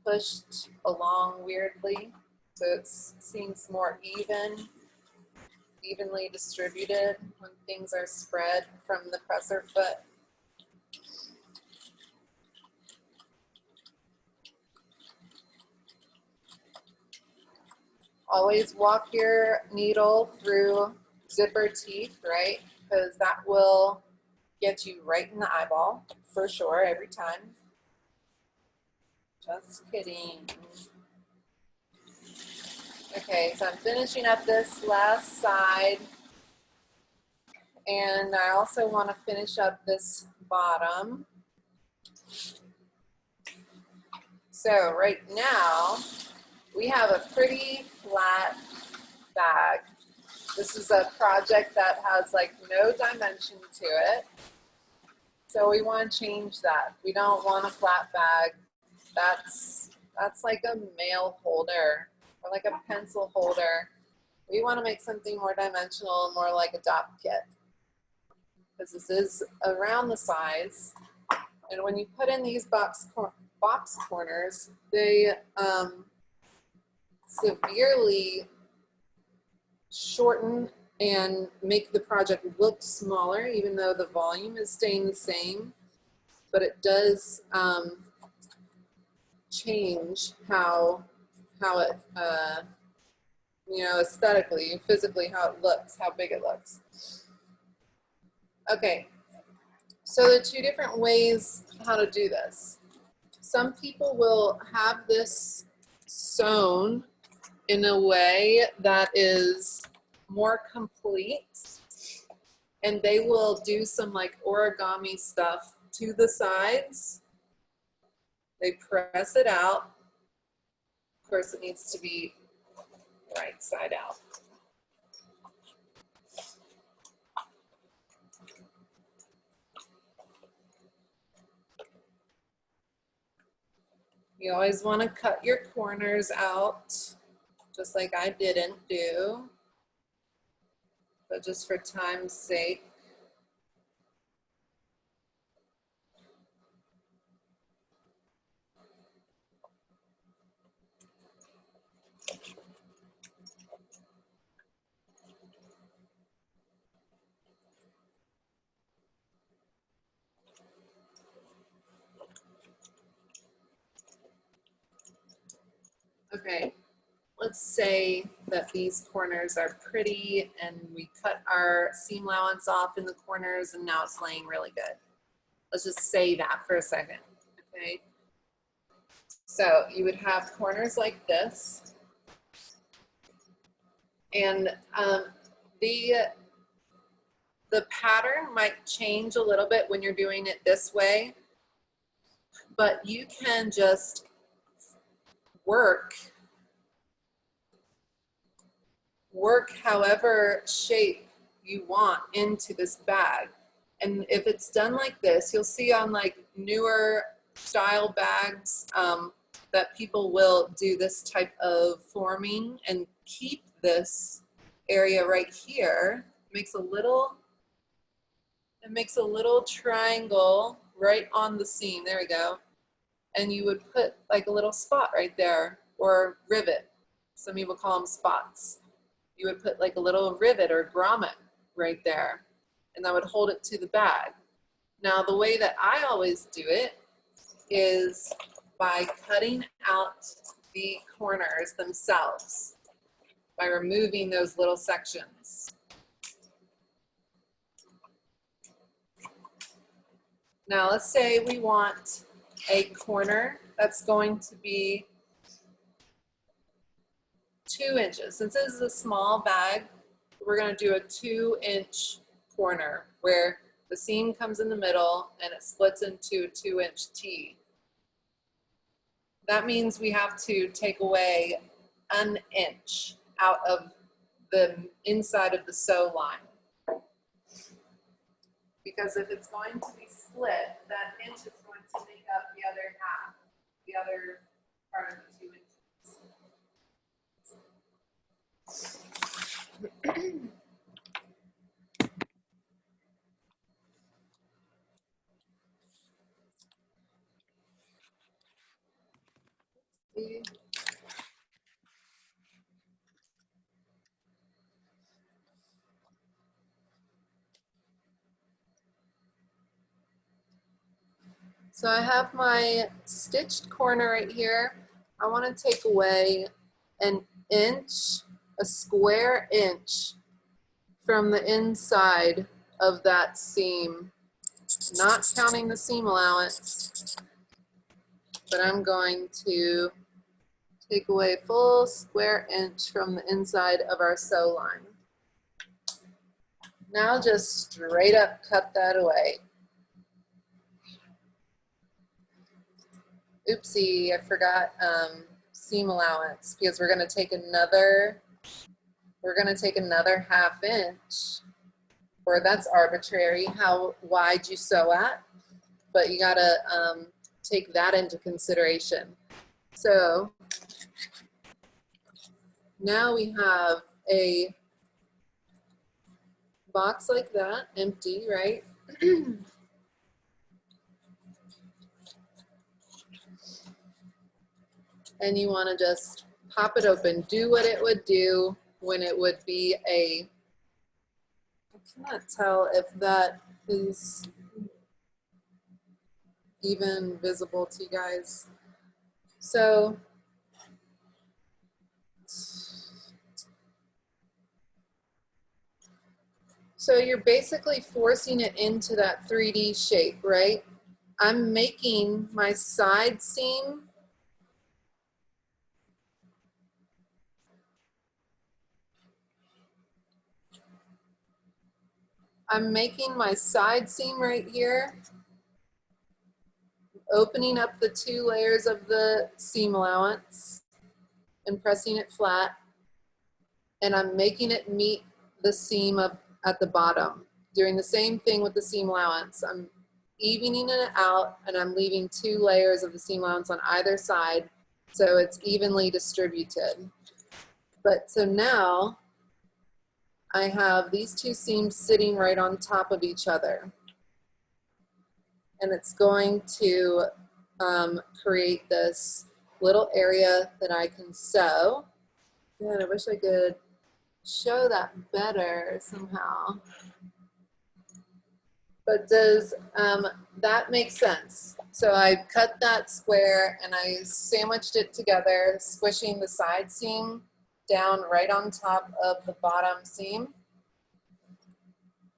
pushed along weirdly. So it seems more evenly distributed when things are spread from the presser foot. Always walk your needle through zipper teeth, right? Because that will get you right in the eyeball for sure every time. Just kidding. Okay, so I'm finishing up this last side, and I also want to finish up this bottom. So right now, we have a pretty flat bag. This is a project that has like no dimension to it. So we want to change that. We don't want a flat bag. That's like a mail holder or like a pencil holder. We want to make something more dimensional, more like a dop kit. Because this is around the size. And when you put in these box corners, they severely shorten and make the project look smaller, even though the volume is staying the same. But it does change how it, you know, aesthetically, physically, how it looks, how big it looks. Okay, so there are two different ways how to do this. Some people will have this sewn in a way that is more complete, and they will do some like origami stuff to the sides. They press it out. Of course, it needs to be right side out. You always want to cut your corners out, just like I didn't do, but just for time's sake. Okay, let's say that these corners are pretty and we cut our seam allowance off in the corners and now it's laying really good. Let's just say that for a second, okay? So you would have corners like this, and the pattern might change a little bit when you're doing it this way, but you can just work however shape you want into this bag. And if it's done like this, you'll see on like newer style bags that people will do this type of forming and keep this area right here. It makes a little triangle right on the seam. There we go. And you would put like a little spot right there, or rivet. Some people call them spots. You would put like a little rivet or grommet right there, and that would hold it to the bag. Now, the way that I always do it is by cutting out the corners themselves, by removing those little sections. Now, let's say we want a corner that's going to be 2 inches. Since this is a small bag, we're going to do a 2-inch corner where the seam comes in the middle and it splits into a 2-inch T. That means we have to take away 1 inch out of the inside of the sew line. Because if it's going to be split, that inch is going to make up the other half, the other part of the 2 inches. So I have my stitched corner right here. I want to take away an inch, a square inch from the inside of that seam, not counting the seam allowance, but I'm going to take away a full square inch from the inside of our sew line. Now just straight up cut that away. Oopsie, I forgot seam allowance because we're going to take another, ½ inch, or that's arbitrary how wide you sew at, but you got to take that into consideration. So now we have a box like that, empty, right? And you want to just pop it open, do what it would do when it would be a, I cannot tell if that is even visible to you guys. So you're basically forcing it into that 3D shape, right? I'm making my side seam right here, opening up the 2 layers of the seam allowance and pressing it flat, and I'm making it meet the seam at the bottom. Doing the same thing with the seam allowance. I'm evening it out, and I'm leaving 2 layers of the seam allowance on either side so it's evenly distributed. But so now I have these 2 seams sitting right on top of each other. And it's going to create this little area that I can sew. Man, I wish I could show that better somehow. But does that make sense? So I cut that square and I sandwiched it together, squishing the side seam down right on top of the bottom seam.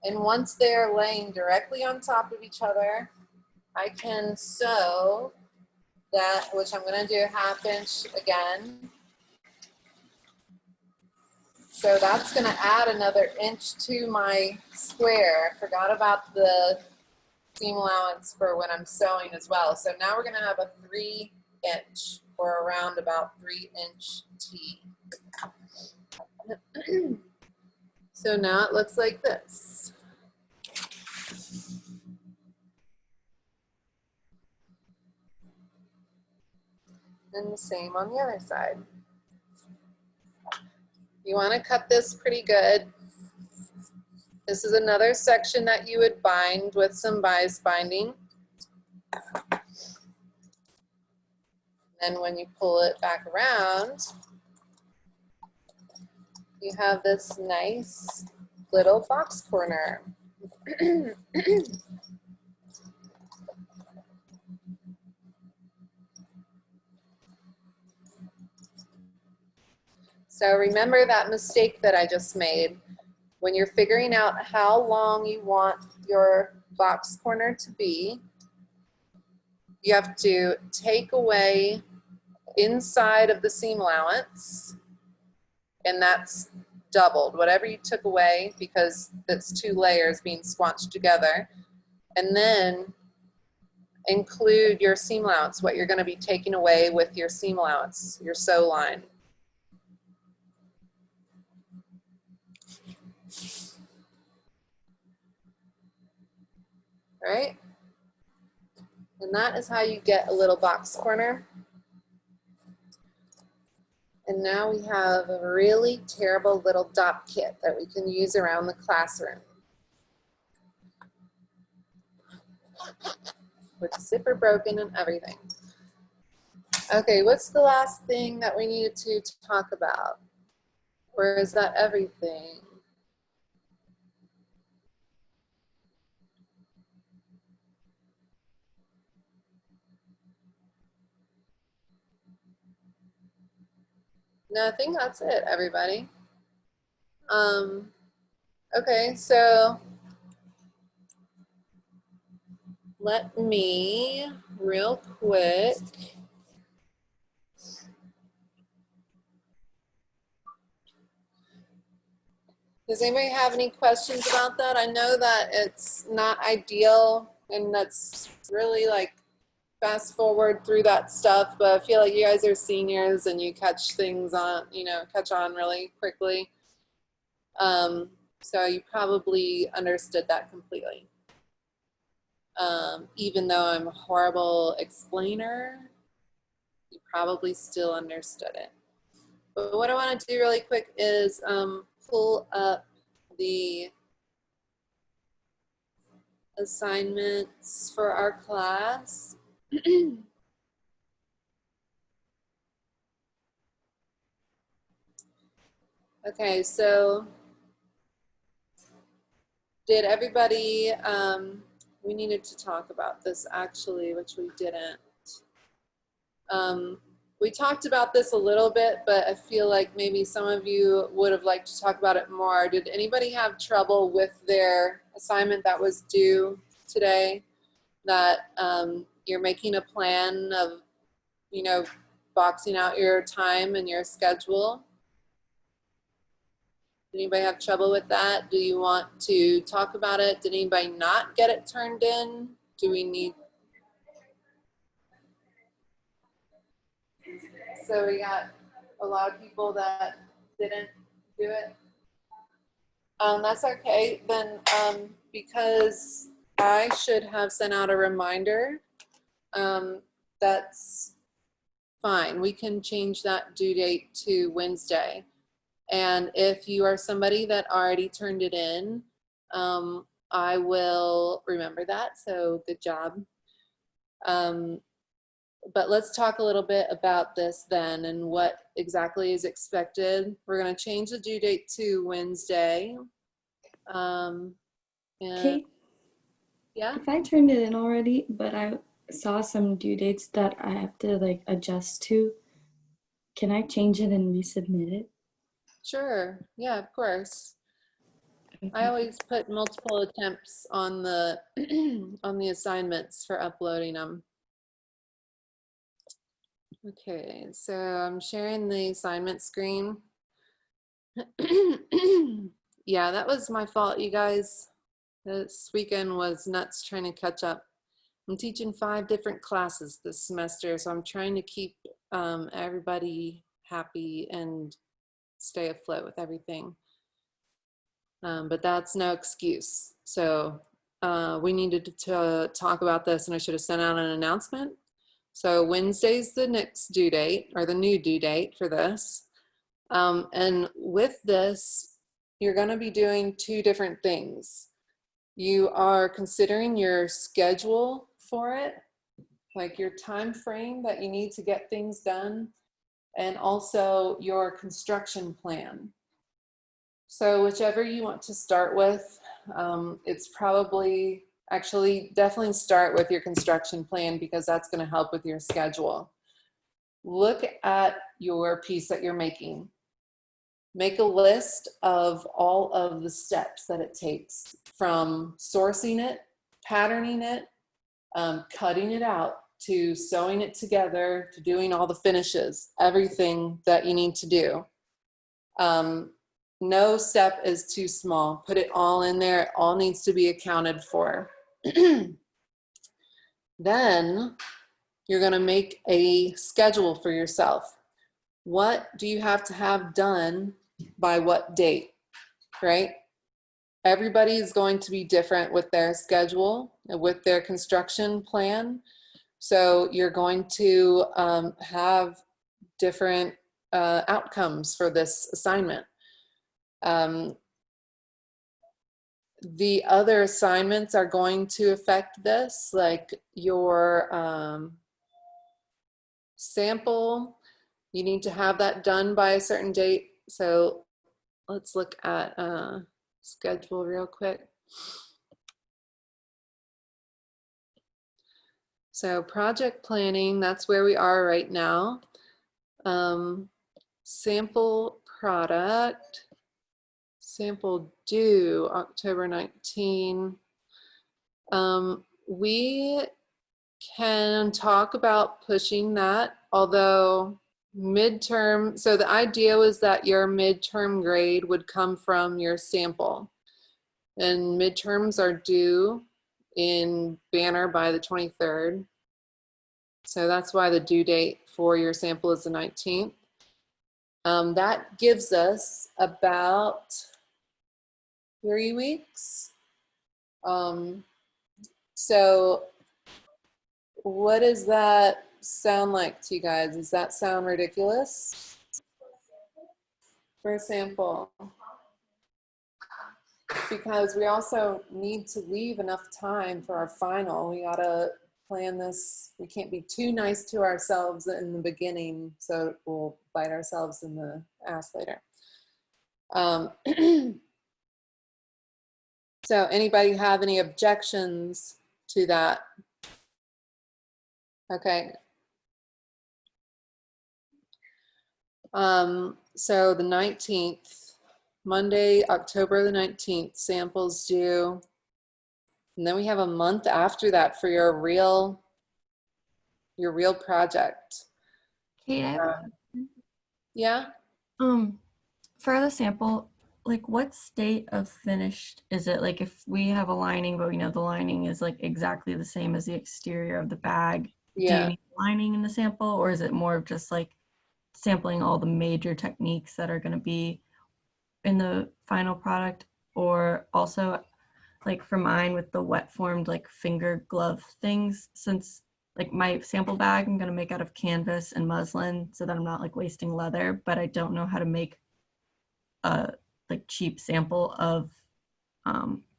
And once they're laying directly on top of each other, I can sew that, which I'm going to do ½ inch again. So that's going to add another inch to my square. I forgot about the seam allowance for when I'm sewing as well. So now we're going to have a 3 inch, or around about 3 inch T. So now it looks like this. And the same on the other side. You want to cut this pretty good. This is another section that you would bind with some bias binding. And when you pull it back around, you have this nice little box corner. So remember that mistake that I just made. When you're figuring out how long you want your box corner to be, you have to take away inside of the seam allowance, and that's doubled. Whatever you took away, because it's 2 layers being squanched together, and then include your seam allowance, what you're going to be taking away with your seam allowance, your sew line. All right? And that is how you get a little box corner. And now we have a really terrible little dot kit that we can use around the classroom, with the zipper broken and everything. Okay, what's the last thing that we needed to talk about? Or is that everything? No, I think that's it, everybody. Okay, so let me real quick does anybody have any questions about that? I know that it's not ideal, and that's really like fast forward through that stuff, but I feel like you guys are seniors and you catch things on, catch on really quickly. So you probably understood that completely. Even though I'm a horrible explainer, you probably still understood it. But what I want to do really quick is pull up the assignments for our class. Okay, so did everybody, we needed to talk about this actually, which we didn't. We talked about this a little bit, but I feel like maybe some of you would have liked to talk about it more. Did anybody have trouble with their assignment that was due today? That you're making a plan of, boxing out your time and your schedule? Did anybody have trouble with that? Do you want to talk about it? Did anybody not get it turned in? Do we need? So we got a lot of people that didn't do it. That's okay. Then because I should have sent out a reminder, that's fine. We can change that due date to Wednesday. And if you are somebody that already turned it in, I will remember that. So good job. But let's talk a little bit about this then and what exactly is expected. We're going to change the due date to Wednesday. Kate, yeah. if I turned it in already, but I saw some due dates that I have to like adjust to, can I change it and resubmit it? Sure. Yeah, of course. Okay. I always put multiple attempts on the on the assignments for uploading them. Okay, so I'm sharing the assignment screen. Yeah, that was my fault, you guys. This weekend was nuts trying to catch up. I'm teaching 5 different classes this semester, so I'm trying to keep everybody happy and stay afloat with everything. But that's no excuse. So we needed to talk about this, and I should have sent out an announcement. So Wednesday's the next due date, or the new due date for this. And with this, you're going to be doing 2 different things. You are considering your schedule for it, like your time frame that you need to get things done, and also your construction plan. So whichever you want to start with, it's probably, actually definitely start with your construction plan because that's going to help with your schedule. Look at your piece that you're making. Make a list of all of the steps that it takes, from sourcing it, patterning it, cutting it out, to sewing it together, to doing all the finishes, everything that you need to do. No step is too small. Put it all in there. It all needs to be accounted for. Then you're going to make a schedule for yourself. What do you have to have done by what date, right? Everybody is going to be different with their schedule and with their construction plan. So you're going to have different outcomes for this assignment. The other assignments are going to affect this, like your sample. You need to have that done by a certain date. So let's look at schedule real quick. So project planning, that's where we are right now. Sample product, sample due October 19. We can talk about pushing that, although midterm, so the idea was that your midterm grade would come from your sample, and midterms are due in Banner by the 23rd. So that's why the due date for your sample is the 19th. That gives us about 3 weeks. So what does that sound like to you guys? Does that sound ridiculous? For a sample. Because we also need to leave enough time for our final. We gotta plan this. We can't be too nice to ourselves in the beginning, so we'll bite ourselves in the ass later. So anybody have any objections to that? Okay. So the 19th, Monday, October the 19th, samples due. And then we have a month after that for your real project. Kate, Yeah? for the sample, like what state of finished is it? Like if we have a lining, but we know the lining is like exactly the same as the exterior of the bag, do you Yeah. need lining in the sample, or is it more of just like sampling all the major techniques that are going to be in the final product? Or also, like for mine with the wet formed like finger glove things, since like my sample bag I'm going to make out of canvas and muslin so that I'm not like wasting leather, but I don't know how to make a like cheap sample of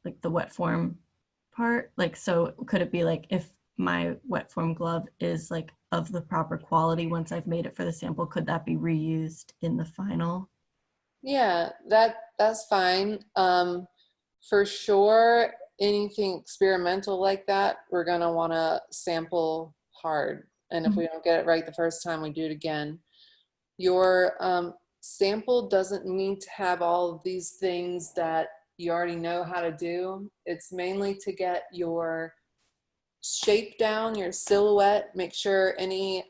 like the wet form part. Like, so could it be like if my wet form glove is like of the proper quality once I've made it for the sample, could that be reused in the final? Yeah, that's fine. For sure, anything experimental like that, we're gonna wanna sample hard. And if we don't get it right the first time, we do it again. Your sample doesn't need to have all of these things that you already know how to do. It's mainly to get your shape down, your silhouette, make sure any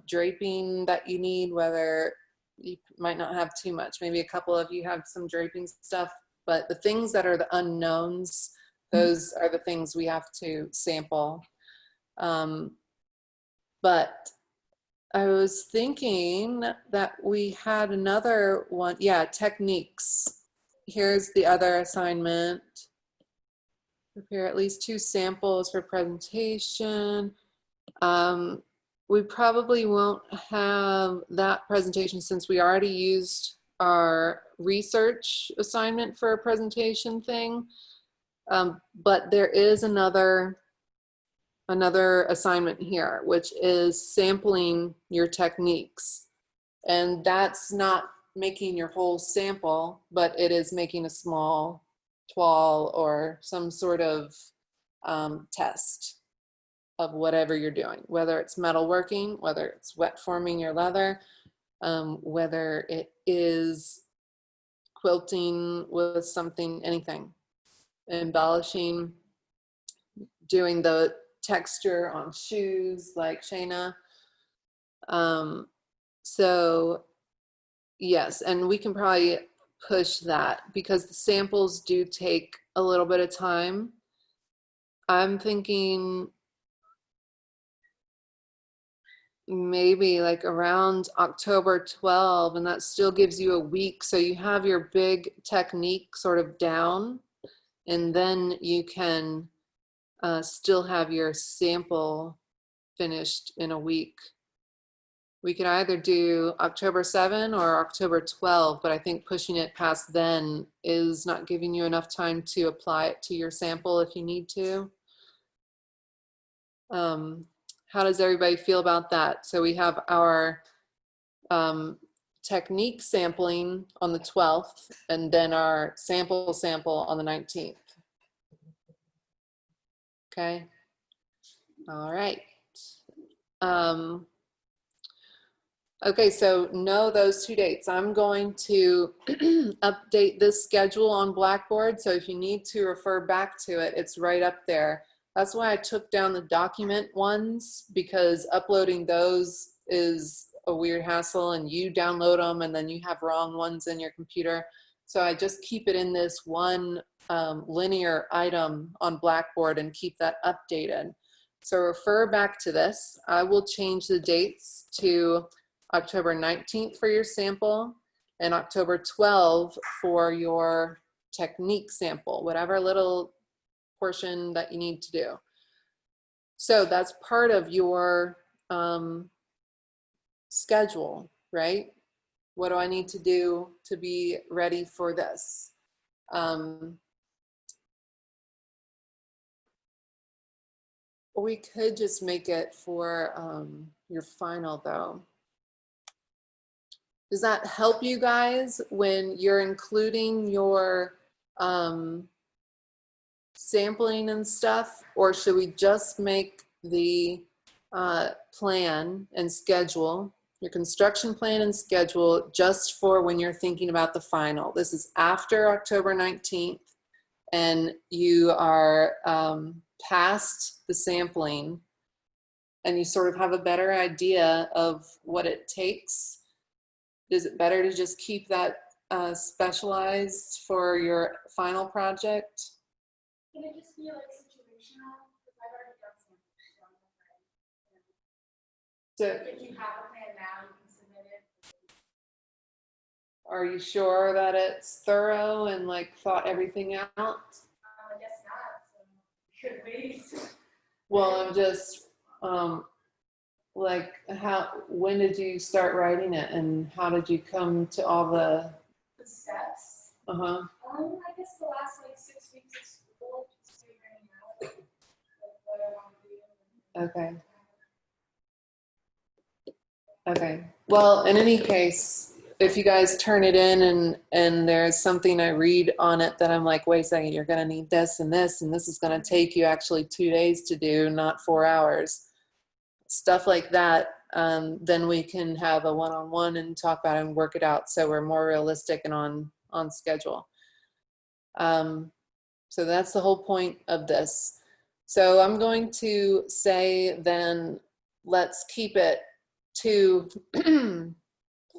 draping that you need, whether you might not have too much, maybe a couple of you have some draping stuff, but the things that are the unknowns, those are the things we have to sample. But I was thinking that we had another one. Yeah, techniques. Here's the other assignment. Prepare at least 2 samples for presentation. We probably won't have that presentation since we already used our research assignment for a presentation thing. But there is another assignment here, which is sampling your techniques. And that's not making your whole sample, but it is making a small toile or some sort of test of whatever you're doing, whether it's metalworking, whether it's wet forming your leather, whether it is quilting with something, anything, embellishing, doing the texture on shoes like Shayna. So yes, and we can probably push that because the samples do take a little bit of time. I'm thinking maybe like around October 12, and that still gives you a week. So you have your big technique sort of down, and then you can still have your sample finished in a week. We could either do October 7 or October 12, but I think pushing it past then is not giving you enough time to apply it to your sample if you need to. How does everybody feel about that? So we have our technique sampling on the 12th and then our sample on the 19th. Okay. All right. Okay, so know those 2 dates. I'm going to update this schedule on Blackboard. So if you need to refer back to it, it's right up there. That's why I took down the document ones, because uploading those is a weird hassle and you download them and then you have wrong ones in your computer. So I just keep it in this one linear item on Blackboard and keep that updated. So refer back to this. I will change the dates to October 19th for your sample and October 12th for your technique sample, whatever little portion that you need to do. So that's part of your schedule, right? What do I need to do to be ready for this? We could just make it for your final though. Does that help you guys when you're including your sampling and stuff? Or should we just make the plan and schedule, your construction plan and schedule, just for when you're thinking about the final? This is after October 19th and you are past the sampling and you sort of have a better idea of what it takes. Is it better to just keep that specialized for your final project? Can it just be like situational? Because I've already done something. So, If you have a plan now, you can submit it. are you sure that it's thorough and like thought everything out? I guess not. So could wait. Well, I'm just like, when did you start writing it and how did you come to all the The steps. uh-huh? I guess the last like 6 weeks of school, just figuring out like, what I want to do. Okay. Okay. Well, in any case, if you guys turn it in and there's something I read on it that I'm like, wait a second, you're going to need this and this, and this is going to take you actually 2 days to do, not 4 hours. Stuff like that, then we can have a one-on-one and talk about it and work it out so we're more realistic and on schedule. So that's the whole point of this. So I'm going to say then let's keep it to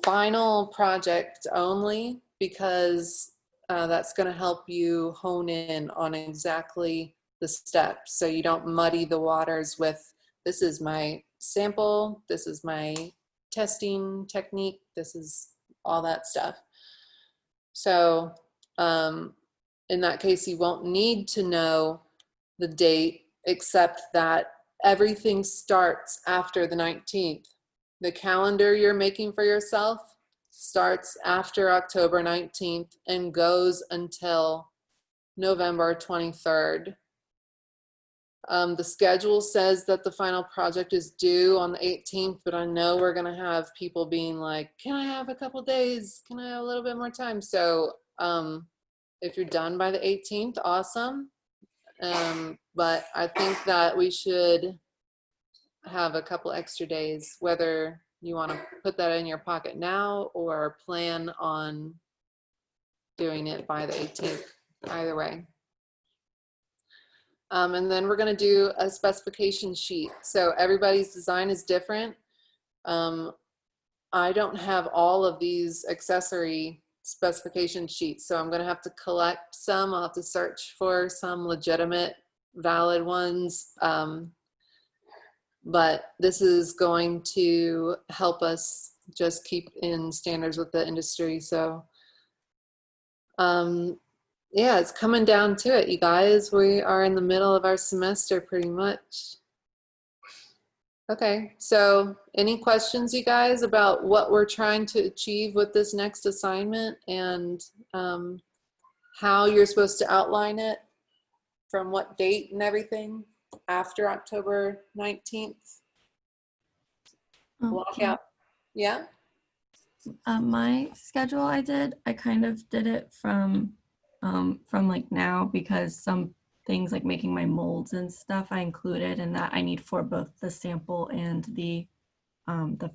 final project only, because that's going to help you hone in on exactly the steps so you don't muddy the waters with, this is my sample, this is my testing technique, this is all that stuff. So in that case, you won't need to know the date, except that everything starts after the 19th. The calendar you're making for yourself starts after October 19th and goes until November 23rd. The schedule says that the final project is due on the 18th, but I know we're going to have people being like, can I have a couple days? Can I have a little bit more time? So if you're done by the 18th, awesome. But I think that we should have a couple extra days, whether you want to put that in your pocket now or plan on doing it by the 18th, either way. And then we're going to do a specification sheet. So everybody's design is different. I don't have all of these accessory specification sheets, so I'm going to have to collect some. I'll have to search for some legitimate, valid ones. But this is going to help us just keep in standards with the industry. So yeah, it's coming down to it, you guys. We are in the middle of our semester pretty much. Okay, so any questions, you guys, about what we're trying to achieve with this next assignment and how you're supposed to outline it, from what date and everything after October 19th? Block out. Yeah? My schedule I kind of did it from like now, because some things like making my molds and stuff I included, and that I need for both the sample and the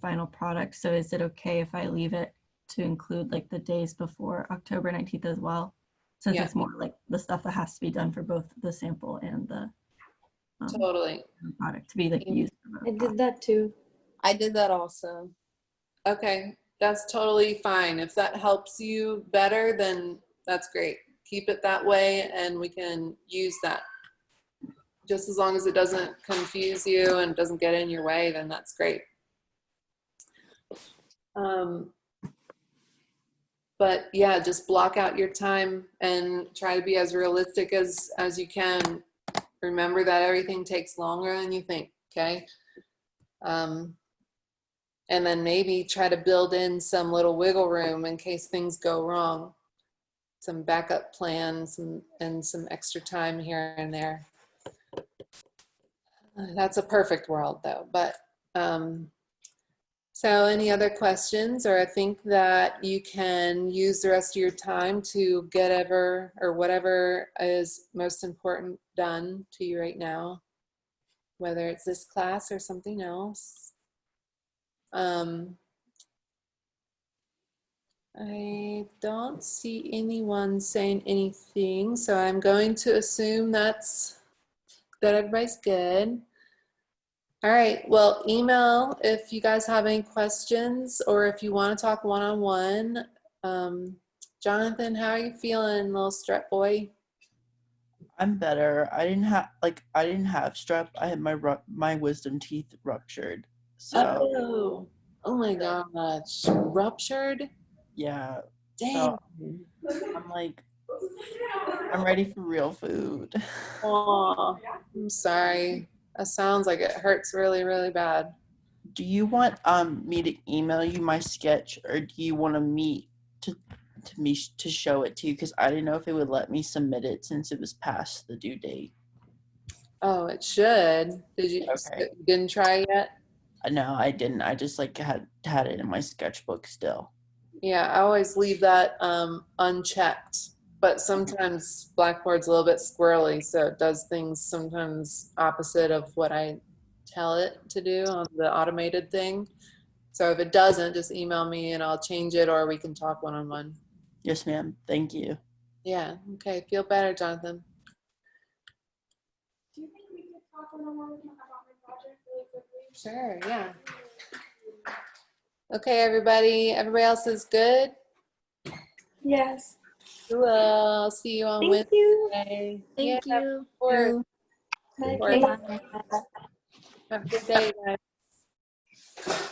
final product. So is it okay if I leave it to include like the days before October 19th as well, since it's more like the stuff that has to be done for both the sample and the Totally. product to be like used? I did that too. I did that also. Okay, that's totally fine. If that helps you better, then that's great. Keep it that way and we can use that. just as long as it doesn't confuse you and doesn't get in your way, then that's great. But yeah, just block out your time and try to be as realistic as you can. Remember that everything takes longer than you think, okay? And then maybe try to build in some little wiggle room in case things go wrong. Some backup plans and some extra time here and there. That's a perfect world though, but so any other questions? Or I think that you can use the rest of your time to get whatever is most important done to you right now, whether it's this class or something else. I don't see anyone saying anything, so I'm going to assume that everybody's good. All right, well, email if you guys have any questions or if you want to talk one-on-one. Jonathan, how are you feeling, little strep boy? I'm better. I didn't have strep. I had my wisdom teeth ruptured. So Oh my gosh, ruptured? yeah. Dang. So I'm ready for real food. Oh, I'm sorry. That sounds like it hurts really, really bad. Do you want me to email you my sketch, or do you want to meet to show it to you? Because I didn't know if it would let me submit it since it was past the due date. Oh, it should. Did you? Okay. You didn't try yet? No, I didn't. I just had it in my sketchbook still. Yeah, I always leave that unchecked. But sometimes Blackboard's a little bit squirrely, so it does things sometimes opposite of what I tell it to do on the automated thing. So if it doesn't, just email me and I'll change it, or we can talk one-on-one. Yes, ma'am. Thank you. Yeah, okay. Feel better, Jonathan. Do you think we could talk one-on-one about my project really quickly? Sure, yeah. Okay, everybody else is good? Yes. Cool. See you on Thank you. Wednesday. Thank Yeah, you. of course. Bye. Of course. Have a good day, guys.